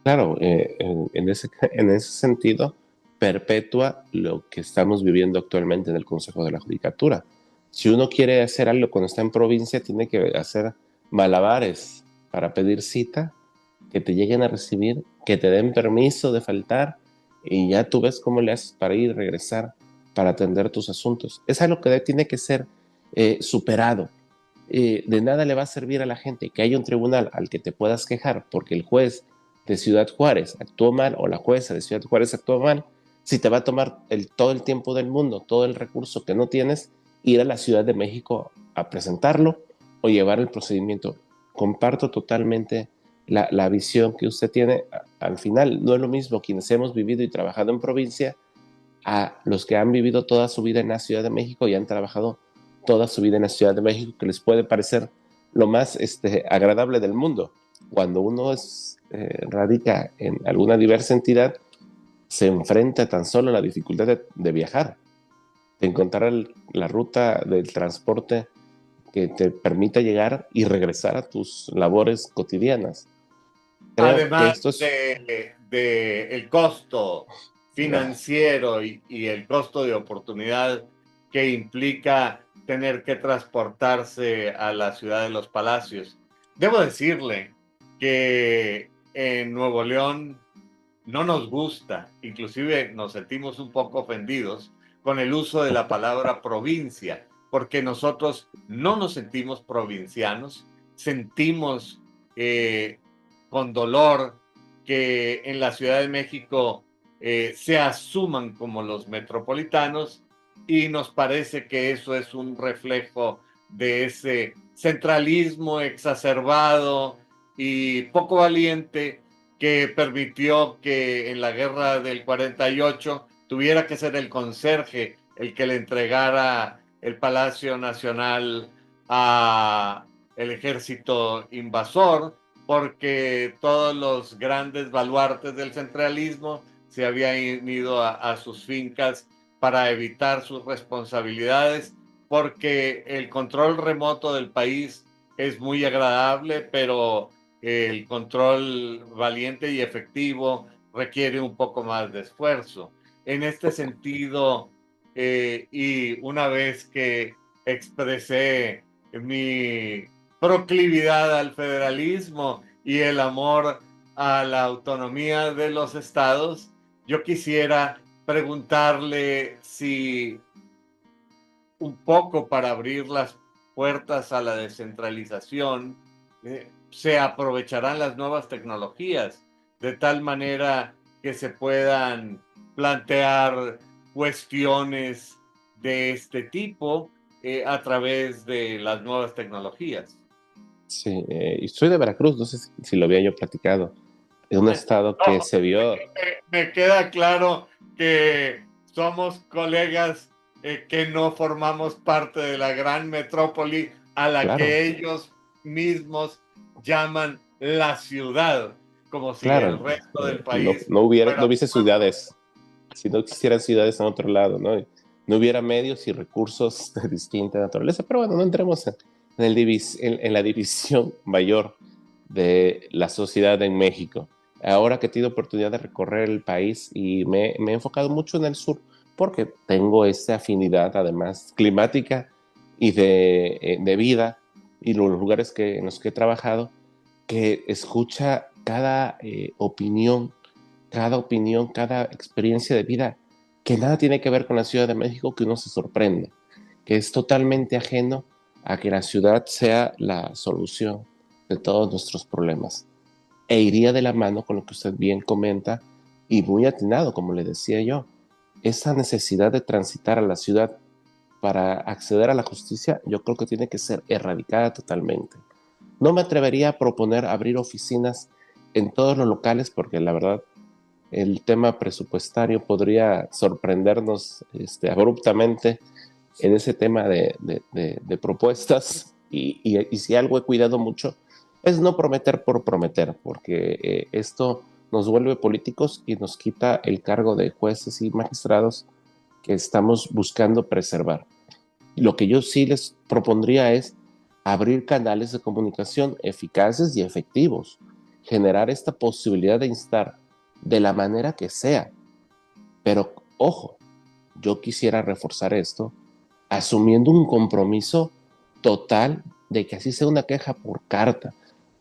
Claro, en ese sentido, perpetúa lo que estamos viviendo actualmente en el Consejo de la Judicatura. Si uno quiere hacer algo cuando está en provincia, tiene que hacer malabares para pedir cita, que te lleguen a recibir, que te den permiso de faltar, y ya tú ves cómo le haces para ir y regresar para atender tus asuntos. Es algo que tiene que ser superado. De nada le va a servir a la gente que haya un tribunal al que te puedas quejar porque el juez de Ciudad Juárez actuó mal o la jueza de Ciudad Juárez actuó mal, si te va a tomar todo el tiempo del mundo, todo el recurso que no tienes, ir a la Ciudad de México a presentarlo o llevar el procedimiento. Comparto totalmente la visión que usted tiene. Al final, no es lo mismo quienes hemos vivido y trabajado en provincia a los que han vivido toda su vida en la Ciudad de México y han trabajado toda su vida en la Ciudad de México, que les puede parecer lo más agradable del mundo. Cuando uno radica en alguna diversa entidad, se enfrenta tan solo a la dificultad de viajar, de encontrar la ruta del transporte que te permita llegar y regresar a tus labores cotidianas. Creo que Además esto es... de el costo financiero y el costo de oportunidad que implica tener que transportarse a la ciudad de los Palacios. Debo decirle que en Nuevo León no nos gusta, inclusive nos sentimos un poco ofendidos con el uso de la palabra provincia, porque nosotros no nos sentimos provincianos, sentimos con dolor que en la Ciudad de México se asuman como los metropolitanos, y nos parece que eso es un reflejo de ese centralismo exacerbado y poco valiente que permitió que en la guerra del 48 tuviera que ser el conserje el que le entregara el Palacio Nacional a el ejército invasor, porque todos los grandes baluartes del centralismo se habían ido a sus fincas para evitar sus responsabilidades, porque el control remoto del país es muy agradable, pero el control valiente y efectivo requiere un poco más de esfuerzo. En este sentido, y una vez que expresé mi proclividad al federalismo y el amor a la autonomía de los estados, yo quisiera preguntarle si un poco para abrir las puertas a la descentralización, se aprovecharán las nuevas tecnologías de tal manera que se puedan plantear cuestiones de este tipo a través de las nuevas tecnologías. Sí, y soy de Veracruz, no sé si lo había yo platicado, de un estado que No, se vio, me queda claro que somos colegas que no formamos parte de la gran metrópoli a la claro, que ellos mismos llaman la ciudad, como si el claro, resto del no, país no fuera... hubiese ciudades, si no existieran ciudades en otro lado, ¿no? No hubiera medios y recursos de distinta naturaleza, pero bueno, no entremos en la división mayor de la sociedad en México. Ahora que he tenido oportunidad de recorrer el país y me he enfocado mucho en el sur, porque tengo esa afinidad, además, climática y de vida, y los lugares en los que he trabajado, que escucha cada experiencia de vida, que nada tiene que ver con la Ciudad de México, que uno se sorprende, que es totalmente ajeno a que la ciudad sea la solución de todos nuestros problemas. E iría de la mano con lo que usted bien comenta y muy atinado, como le decía yo, esa necesidad de transitar a la ciudad para acceder a la justicia, yo creo que tiene que ser erradicada totalmente. No me atrevería a proponer abrir oficinas en todos los locales porque la verdad el tema presupuestario podría sorprendernos abruptamente en ese tema de propuestas y si algo he cuidado mucho es no prometer por prometer, porque esto nos vuelve políticos y nos quita el cargo de jueces y magistrados que estamos buscando preservar. Lo que yo sí les propondría es abrir canales de comunicación eficaces y efectivos, generar esta posibilidad de instar de la manera que sea. Pero ojo, yo quisiera reforzar esto asumiendo un compromiso total de que así sea una queja por carta,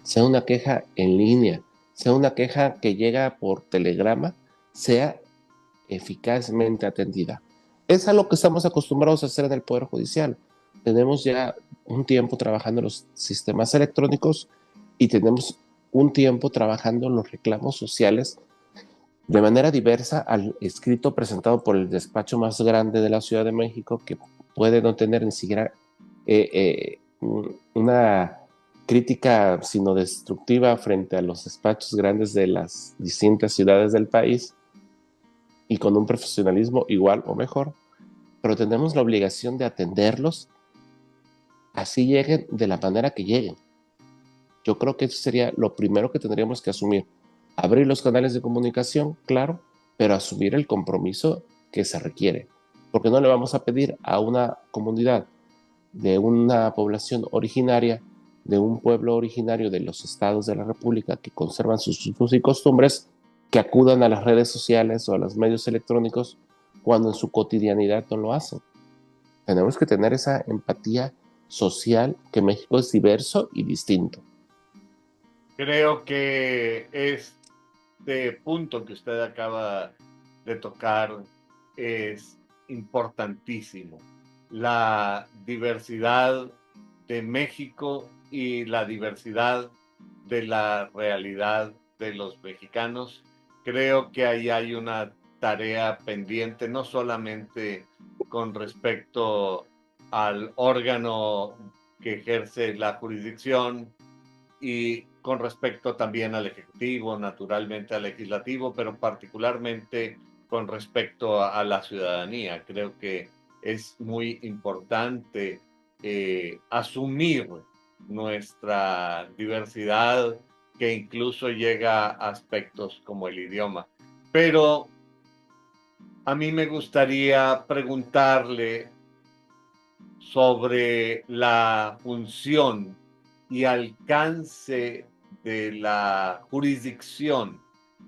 sea una queja en línea, sea una queja que llega por telegrama, sea eficazmente atendida. Es a lo que estamos acostumbrados a hacer en el Poder Judicial. Tenemos ya un tiempo trabajando en los sistemas electrónicos y tenemos un tiempo trabajando en los reclamos sociales de manera diversa al escrito presentado por el despacho más grande de la Ciudad de México, que puede no tener ni siquiera una crítica sino destructiva frente a los despachos grandes de las distintas ciudades del país y con un profesionalismo igual o mejor, pero tenemos la obligación de atenderlos así lleguen de la manera que lleguen. Yo creo que eso sería lo primero que tendríamos que asumir. Abrir los canales de comunicación, claro, pero asumir el compromiso que se requiere. Porque no le vamos a pedir a una comunidad de una población originaria, de un pueblo originario de los estados de la República que conservan sus usos y costumbres, que acudan a las redes sociales o a los medios electrónicos cuando en su cotidianidad no lo hacen. Tenemos que tener esa empatía social, que México es diverso y distinto. Creo que este punto que usted acaba de tocar es importantísimo. La diversidad de México y la diversidad de la realidad de los mexicanos. Creo que ahí hay una tarea pendiente, no solamente con respecto al órgano que ejerce la jurisdicción, y con respecto también al Ejecutivo, naturalmente al Legislativo, pero particularmente con respecto a la ciudadanía. Creo que es muy importante asumir nuestra diversidad, que incluso llega a aspectos como el idioma. Pero a mí me gustaría preguntarle sobre la función y alcance de la jurisdicción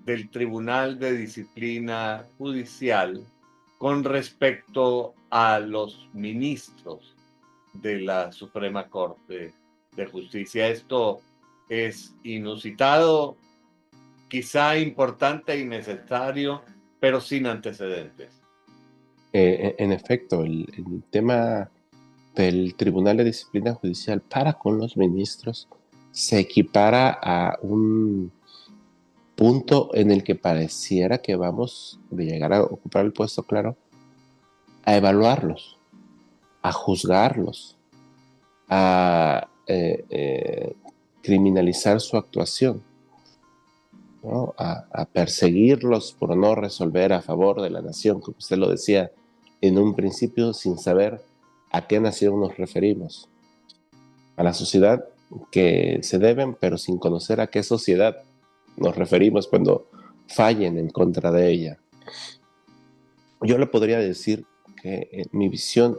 del Tribunal de Disciplina Judicial con respecto a los ministros de la Suprema Corte de Justicia. Esto es inusitado, quizá importante y necesario, pero sin antecedentes. En efecto, el tema del Tribunal de Disciplina Judicial para con los ministros se equipara a un punto en el que pareciera que vamos de llegar a ocupar el puesto, claro, a evaluarlos, a juzgarlos, a criminalizar su actuación, ¿no? A perseguirlos por no resolver a favor de la nación, como usted lo decía en un principio, sin saber a qué nación nos referimos. A la sociedad que se deben, pero sin conocer a qué sociedad nos referimos cuando fallen en contra de ella. Yo le podría decir que mi visión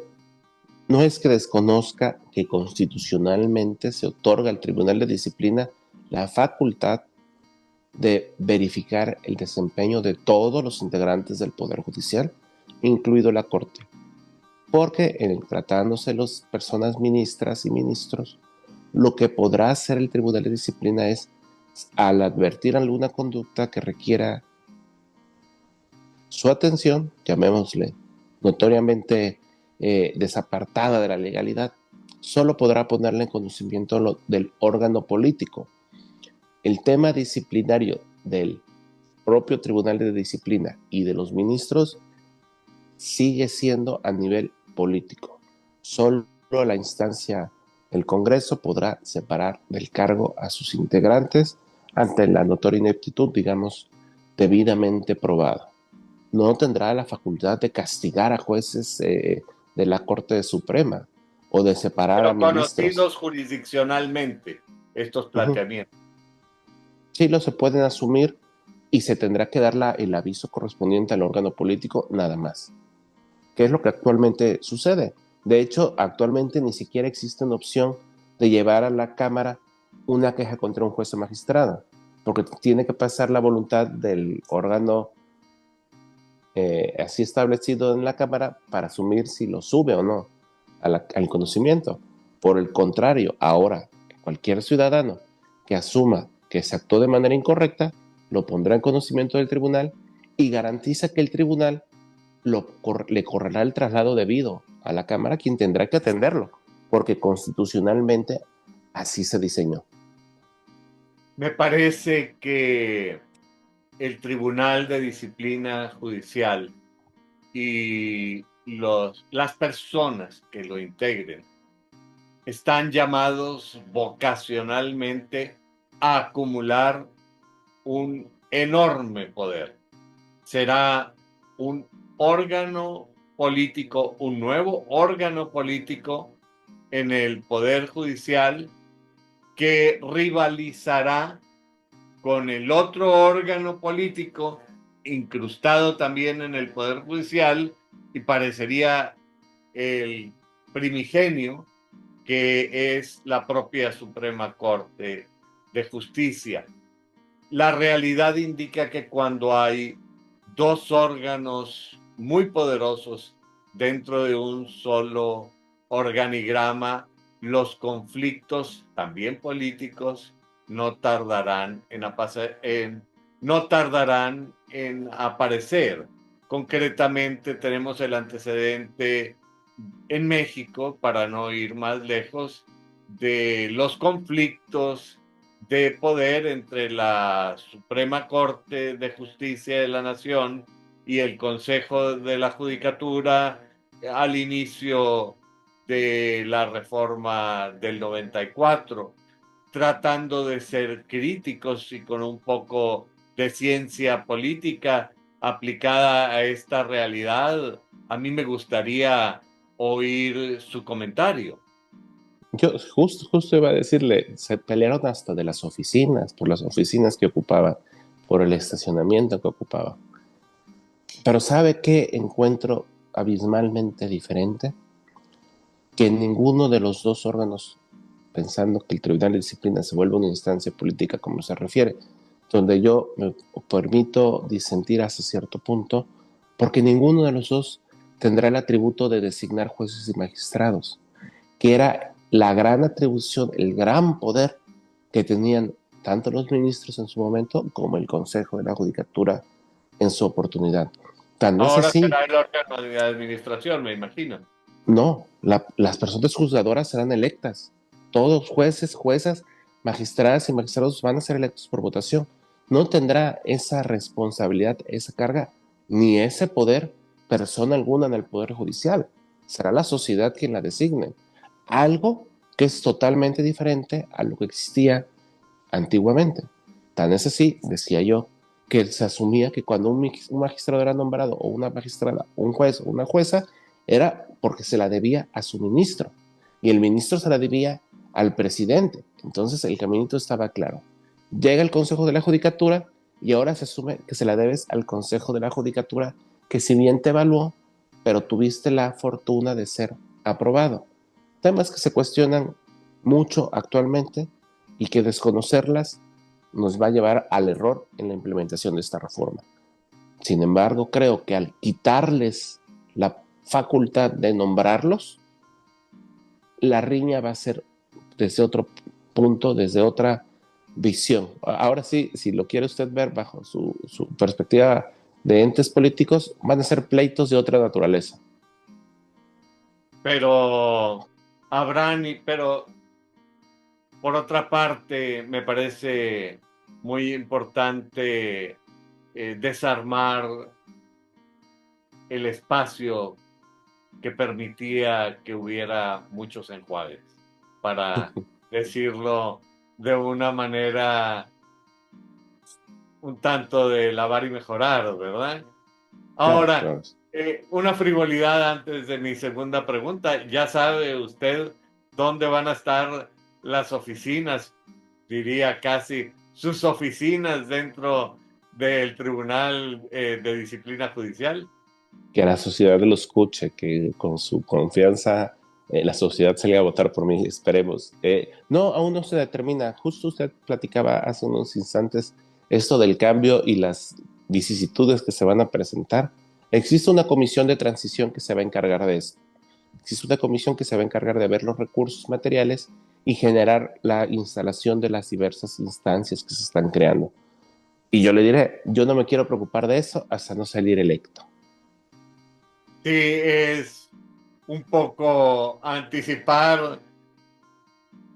no es que desconozca que constitucionalmente se otorga al Tribunal de Disciplina la facultad de verificar el desempeño de todos los integrantes del Poder Judicial, incluido la Corte. Porque tratándose de las personas ministras y ministros, lo que podrá hacer el Tribunal de Disciplina es, al advertir alguna conducta que requiera su atención, llamémosle notoriamente desapartada de la legalidad, solo podrá ponerle en conocimiento del órgano político. El tema disciplinario del propio Tribunal de Disciplina y de los ministros sigue siendo a nivel político. Solo la instancia del Congreso podrá separar del cargo a sus integrantes ante la notoria ineptitud, digamos, debidamente probada. No tendrá la facultad de castigar a jueces de la Corte Suprema o de separar a ministros. Conocidos jurisdiccionalmente estos planteamientos. Sí, se pueden asumir y se tendrá que dar el aviso correspondiente al órgano político, nada más. ¿Qué es lo que actualmente sucede? De hecho, actualmente ni siquiera existe una opción de llevar a la Cámara una queja contra un juez o magistrado, porque tiene que pasar la voluntad del órgano así establecido en la Cámara para asumir si lo sube o no al conocimiento. Por el contrario, ahora cualquier ciudadano que asuma que se actuó de manera incorrecta, lo pondrá en conocimiento del tribunal y garantiza que el tribunal le correrá el traslado debido a la Cámara, quien tendrá que atenderlo, porque constitucionalmente así se diseñó. Me parece que el Tribunal de Disciplina Judicial y las personas que lo integren están llamados vocacionalmente a acumular un enorme poder. Será un órgano político, un nuevo órgano político en el Poder Judicial que rivalizará con el otro órgano político incrustado también en el Poder Judicial y parecería el primigenio, que es la propia Suprema Corte de Justicia. La realidad indica que cuando hay dos órganos muy poderosos dentro de un solo organigrama, los conflictos, también políticos, no tardarán en aparecer. Concretamente, tenemos el antecedente en México, para no ir más lejos, de los conflictos de poder entre la Suprema Corte de Justicia de la Nación y el Consejo de la Judicatura al inicio de la reforma del 94, tratando de ser críticos y con un poco de ciencia política aplicada a esta realidad. A mí me gustaría oír su comentario. Yo justo iba a decirle, se pelearon hasta de las oficinas, por las oficinas que ocupaba, por el estacionamiento que ocupaba. Pero ¿sabe qué encuentro abismalmente diferente? Que ninguno de los dos órganos, pensando que el Tribunal de Disciplina se vuelve una instancia política como se refiere, donde yo me permito disentir hasta cierto punto, porque ninguno de los dos tendrá el atributo de designar jueces y magistrados, que era la gran atribución, el gran poder que tenían tanto los ministros en su momento como el Consejo de la Judicatura en su oportunidad. Tan Ahora es así, será el órgano de administración, me imagino. no, las personas juzgadoras serán electas. Todos jueces, juezas, magistradas y magistrados van a ser electos por votación. No tendrá esa responsabilidad, esa carga, ni ese poder persona alguna en el Poder Judicial. Será la sociedad quien la designe. Algo que es totalmente diferente a lo que existía antiguamente. Tan es así, decía yo, que se asumía que cuando un magistrado era nombrado, o una magistrada, un juez o una jueza, era porque se la debía a su ministro, y el ministro se la debía al presidente. Entonces el caminito estaba claro. Llega el Consejo de la Judicatura y ahora se asume que se la debes al Consejo de la Judicatura, que si bien te evaluó, pero tuviste la fortuna de ser aprobado. Temas que se cuestionan mucho actualmente y que desconocerlas nos va a llevar al error en la implementación de esta reforma. Sin embargo, creo que al quitarles la facultad de nombrarlos, la riña va a ser desde otro punto, desde otra visión. Ahora sí, si lo quiere usted ver bajo su perspectiva de entes políticos, van a ser pleitos de otra naturaleza. Pero pero por otra parte, me parece muy importante desarmar el espacio que permitía que hubiera muchos enjuagues, para decirlo de una manera un tanto de lavar y mejorar, ¿verdad? Claro, Ahora, claro. una frivolidad antes de mi segunda pregunta. ¿Ya sabe usted dónde van a estar las oficinas? Diría casi sus oficinas dentro del Tribunal de Disciplina Judicial. Que la sociedad lo escuche, que con su confianza la sociedad salga a votar por mí, esperemos. No, aún no se determina. Justo usted platicaba hace unos instantes esto del cambio y las vicisitudes que se van a presentar. Existe una comisión de transición que se va a encargar de esto. Existe una comisión que se va a encargar de ver los recursos materiales y generar la instalación de las diversas instancias que se están creando. Y yo le diré, yo no me quiero preocupar de eso hasta no salir electo. Sí, es un poco anticipar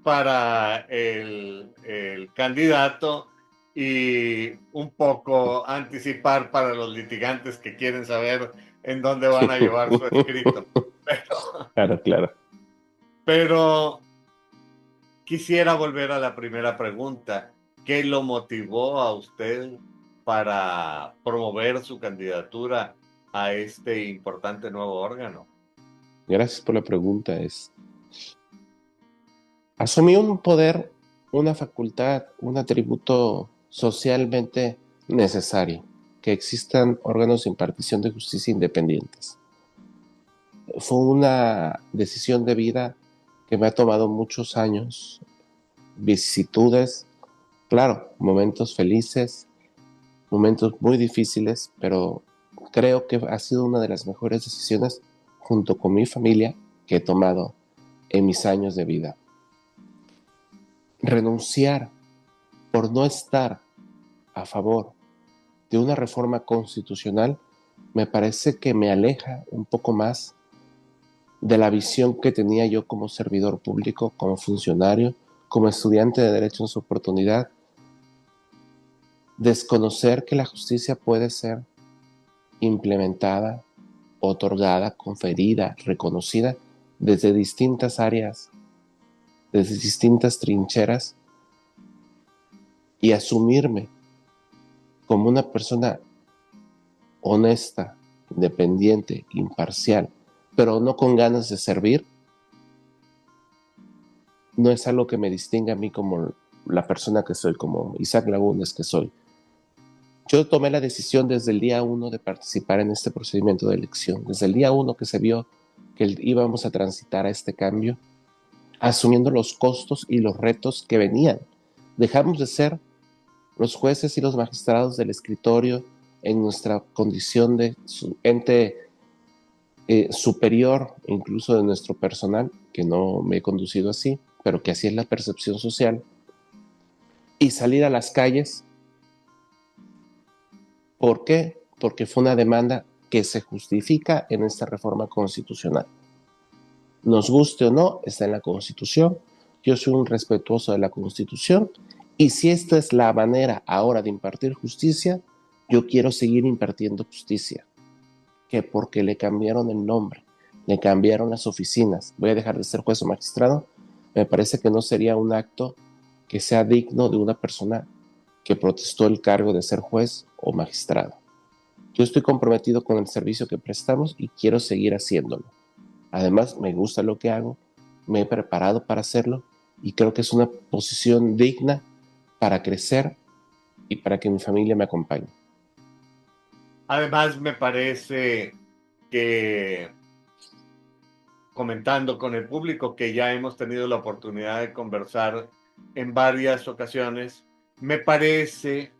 para el candidato y un poco anticipar para los litigantes que quieren saber en dónde van a llevar su escrito. Claro, claro. Pero quisiera volver a la primera pregunta. ¿Qué lo motivó a usted para promover su candidatura a este importante nuevo órgano? Gracias por la pregunta. Asumí un poder, una facultad, un atributo socialmente necesario, que existan órganos de impartición de justicia independientes. Fue una decisión de vida que me ha tomado muchos años, vicisitudes, claro, momentos felices, momentos muy difíciles, pero creo que ha sido una de las mejores decisiones junto con mi familia que he tomado en mis años de vida. Renunciar por no estar a favor de una reforma constitucional me parece que me aleja un poco más de la visión que tenía yo como servidor público, como funcionario, como estudiante de Derecho en su oportunidad. Desconocer que la justicia puede ser implementada, otorgada, conferida, reconocida desde distintas áreas, desde distintas trincheras, y asumirme como una persona honesta, independiente, imparcial, pero no con ganas de servir, no es algo que me distinga a mí como la persona que soy, como Isaac Lagunes que soy. Yo tomé la decisión desde el día 1 de participar en este procedimiento de elección, desde el día 1 que se vio que íbamos a transitar a este cambio, asumiendo los costos y los retos que venían. Dejamos de ser los jueces y los magistrados del escritorio en nuestra condición de ente superior, incluso de nuestro personal, que no me he conducido así, pero que así es la percepción social, y salir a las calles. ¿Por qué? Porque fue una demanda que se justifica en esta reforma constitucional. Nos guste o no, está en la Constitución. Yo soy un respetuoso de la Constitución, y si esta es la manera ahora de impartir justicia, yo quiero seguir impartiendo justicia. Que porque le cambiaron el nombre, le cambiaron las oficinas, voy a dejar de ser juez o magistrado, me parece que no sería un acto que sea digno de una persona que protestó el cargo de ser juez o magistrado. Yo estoy comprometido con el servicio que prestamos y quiero seguir haciéndolo. Además, me gusta lo que hago, me he preparado para hacerlo y creo que es una posición digna para crecer y para que mi familia me acompañe. Además, me parece que, comentando con el público, que ya hemos tenido la oportunidad de conversar en varias ocasiones, me parece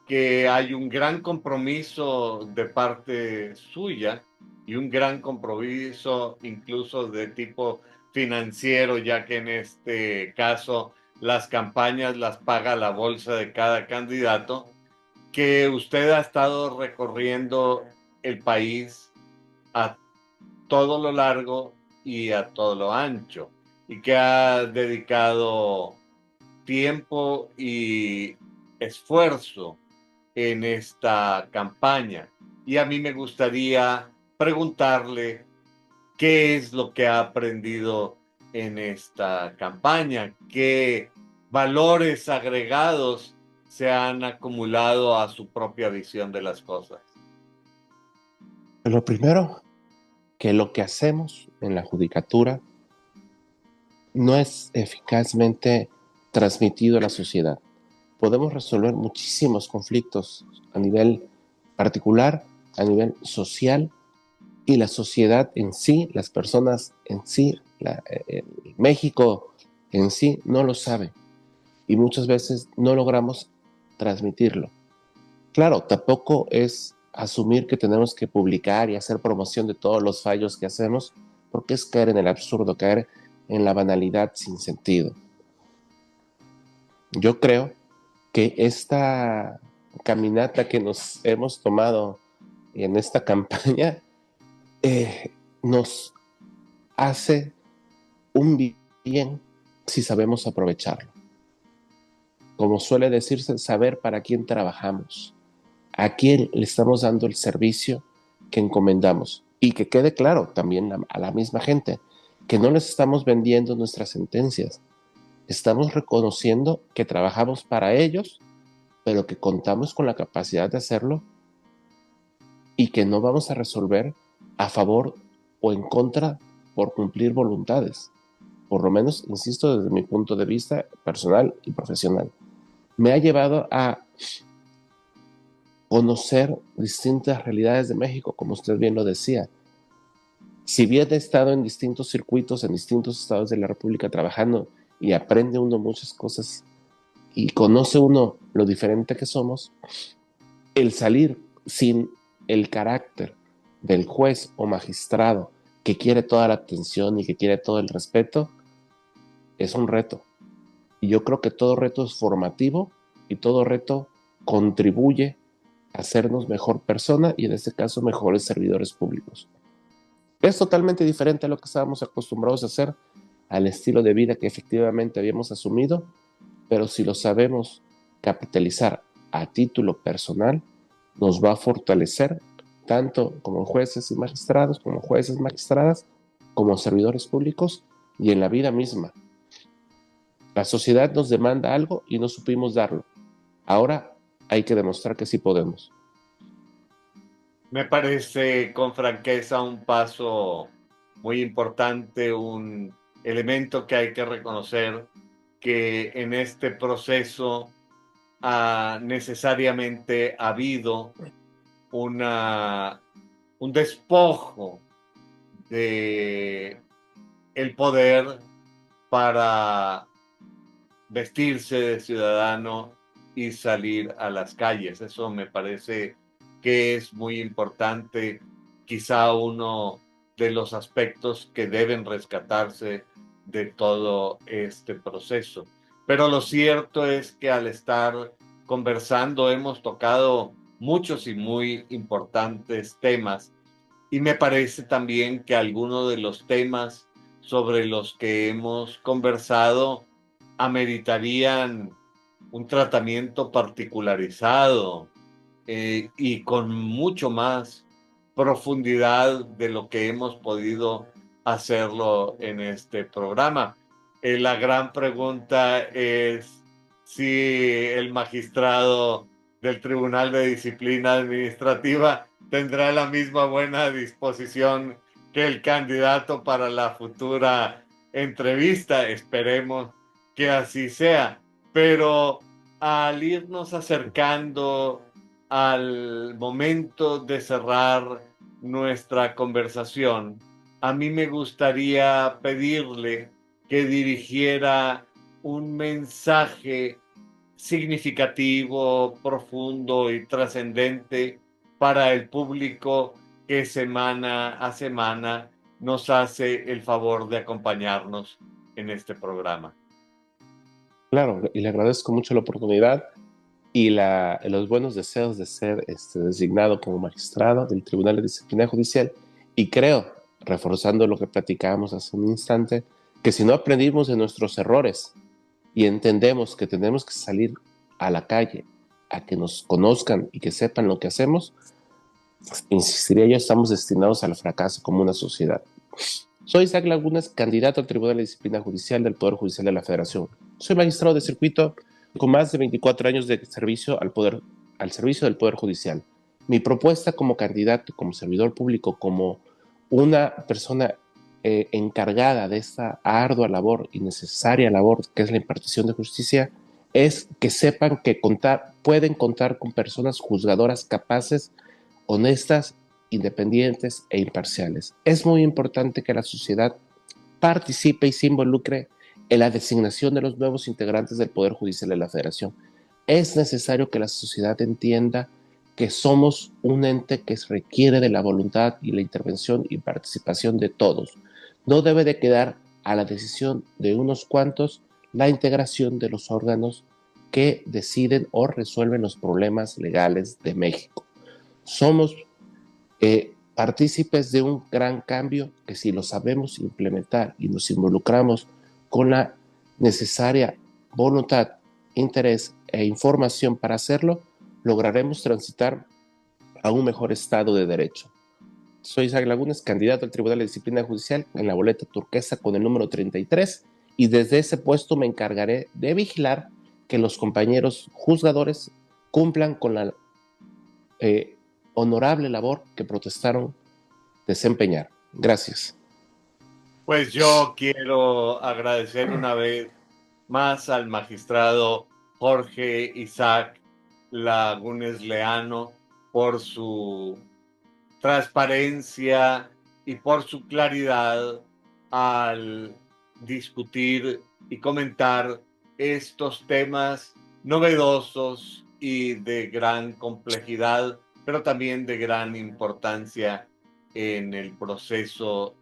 que hay un gran compromiso de parte suya y un gran compromiso incluso de tipo financiero, ya que en este caso las campañas las paga la bolsa de cada candidato, que usted ha estado recorriendo el país a todo lo largo y a todo lo ancho, y que ha dedicado tiempo y esfuerzo en esta campaña. Y a mí me gustaría preguntarle qué es lo que ha aprendido en esta campaña, qué valores agregados se han acumulado a su propia visión de las cosas. Lo primero, que lo que hacemos en la judicatura no es eficazmente transmitido a la sociedad. Podemos resolver muchísimos conflictos a nivel particular, a nivel social, y la sociedad en sí, las personas en sí, México en sí no lo sabe y muchas veces no logramos transmitirlo. Claro, tampoco es asumir que tenemos que publicar y hacer promoción de todos los fallos que hacemos, porque es caer en el absurdo, caer en la banalidad sin sentido. Yo creo que esta caminata que nos hemos tomado en esta campaña nos hace un bien si sabemos aprovecharlo. Como suele decirse, saber para quién trabajamos, a quién le estamos dando el servicio que encomendamos. Y que quede claro también a la misma gente que no les estamos vendiendo nuestras sentencias. Estamos reconociendo que trabajamos para ellos, pero que contamos con la capacidad de hacerlo y que no vamos a resolver a favor o en contra por cumplir voluntades. Por lo menos, insisto, desde mi punto de vista personal y profesional. Me ha llevado a conocer distintas realidades de México, como usted bien lo decía. Si bien he estado en distintos circuitos, en distintos estados de la República trabajando y aprende uno muchas cosas y conoce uno lo diferente que somos, el salir sin el carácter del juez o magistrado que quiere toda la atención y que quiere todo el respeto, es un reto. Y yo creo que todo reto es formativo y todo reto contribuye a hacernos mejor persona y en este caso mejores servidores públicos. Es totalmente diferente a lo que estábamos acostumbrados a hacer, al estilo de vida que efectivamente habíamos asumido, pero si lo sabemos capitalizar a título personal, nos va a fortalecer tanto como jueces y magistrados, como jueces, magistradas, como servidores públicos y en la vida misma. La sociedad nos demanda algo y no supimos darlo. Ahora hay que demostrar que sí podemos. Me parece con franqueza un paso muy importante, un elemento que hay que reconocer, que en este proceso necesariamente ha habido un despojo de el poder para vestirse de ciudadano y salir a las calles. Eso me parece que es muy importante, quizá uno de los aspectos que deben rescatarse de todo este proceso. Pero lo cierto es que al estar conversando hemos tocado muchos y muy importantes temas y me parece también que algunos de los temas sobre los que hemos conversado ameritarían un tratamiento particularizado y con mucho más profundidad de lo que hemos podido hacerlo en este programa. La gran pregunta es si el magistrado del Tribunal de Disciplina Administrativa tendrá la misma buena disposición que el candidato para la futura entrevista. Esperemos que así sea. Pero al irnos acercando al momento de cerrar nuestra conversación, a mí me gustaría pedirle que dirigiera un mensaje significativo, profundo y trascendente para el público que semana a semana nos hace el favor de acompañarnos en este programa. Claro, y le agradezco mucho la oportunidad y los buenos deseos de ser designado como magistrado del Tribunal de Disciplina Judicial. Y creo, reforzando lo que platicábamos hace un instante, que si no aprendimos de nuestros errores y entendemos que tenemos que salir a la calle a que nos conozcan y que sepan lo que hacemos, insistiría yo, estamos destinados al fracaso como una sociedad. Soy Isaac Lagunas, candidato al Tribunal de Disciplina Judicial del Poder Judicial de la Federación. Soy magistrado de circuito con más de 24 años de servicio al servicio del Poder Judicial. Mi propuesta como candidato, como servidor público, como una persona encargada de esta ardua labor y necesaria labor que es la impartición de justicia, es que sepan que pueden contar con personas juzgadoras capaces, honestas, independientes e imparciales. Es muy importante que la sociedad participe y se involucre en la designación de los nuevos integrantes del Poder Judicial de la Federación. Es necesario que la sociedad entienda que somos un ente que requiere de la voluntad y la intervención y participación de todos. No debe de quedar a la decisión de unos cuantos la integración de los órganos que deciden o resuelven los problemas legales de México. Somos partícipes de un gran cambio que, si lo sabemos implementar y nos involucramos con la necesaria voluntad, interés e información para hacerlo, lograremos transitar a un mejor estado de derecho. Soy Isaac Lagunas, candidato al Tribunal de Disciplina Judicial en la boleta turquesa con el número 33, y desde ese puesto me encargaré de vigilar que los compañeros juzgadores cumplan con la honorable labor que protestaron desempeñar. Gracias. Pues yo quiero agradecer una vez más al magistrado Jorge Isaac Lagunes Leano por su transparencia y por su claridad al discutir y comentar estos temas novedosos y de gran complejidad, pero también de gran importancia en el proceso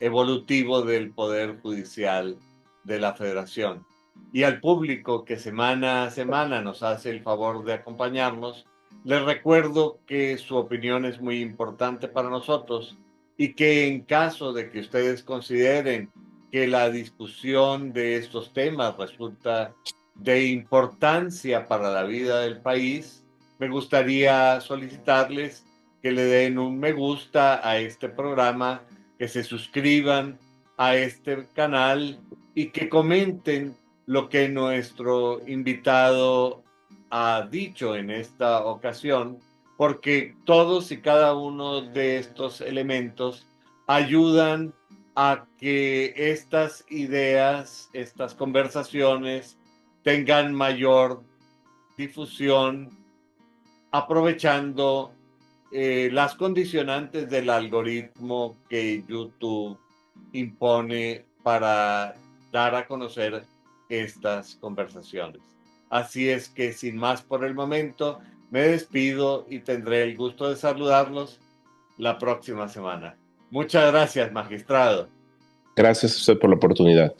evolutivo del Poder Judicial de la Federación. Y al público que semana a semana nos hace el favor de acompañarnos, les recuerdo que su opinión es muy importante para nosotros y que en caso de que ustedes consideren que la discusión de estos temas resulta de importancia para la vida del país, me gustaría solicitarles que le den un me gusta a este programa, que se suscriban a este canal y que comenten lo que nuestro invitado ha dicho en esta ocasión, porque todos y cada uno de estos elementos ayudan a que estas ideas, estas conversaciones tengan mayor difusión, aprovechando las condicionantes del algoritmo que YouTube impone para dar a conocer estas conversaciones. Así es que, sin más por el momento, me despido y tendré el gusto de saludarlos la próxima semana. Muchas gracias, magistrado. Gracias a usted por la oportunidad.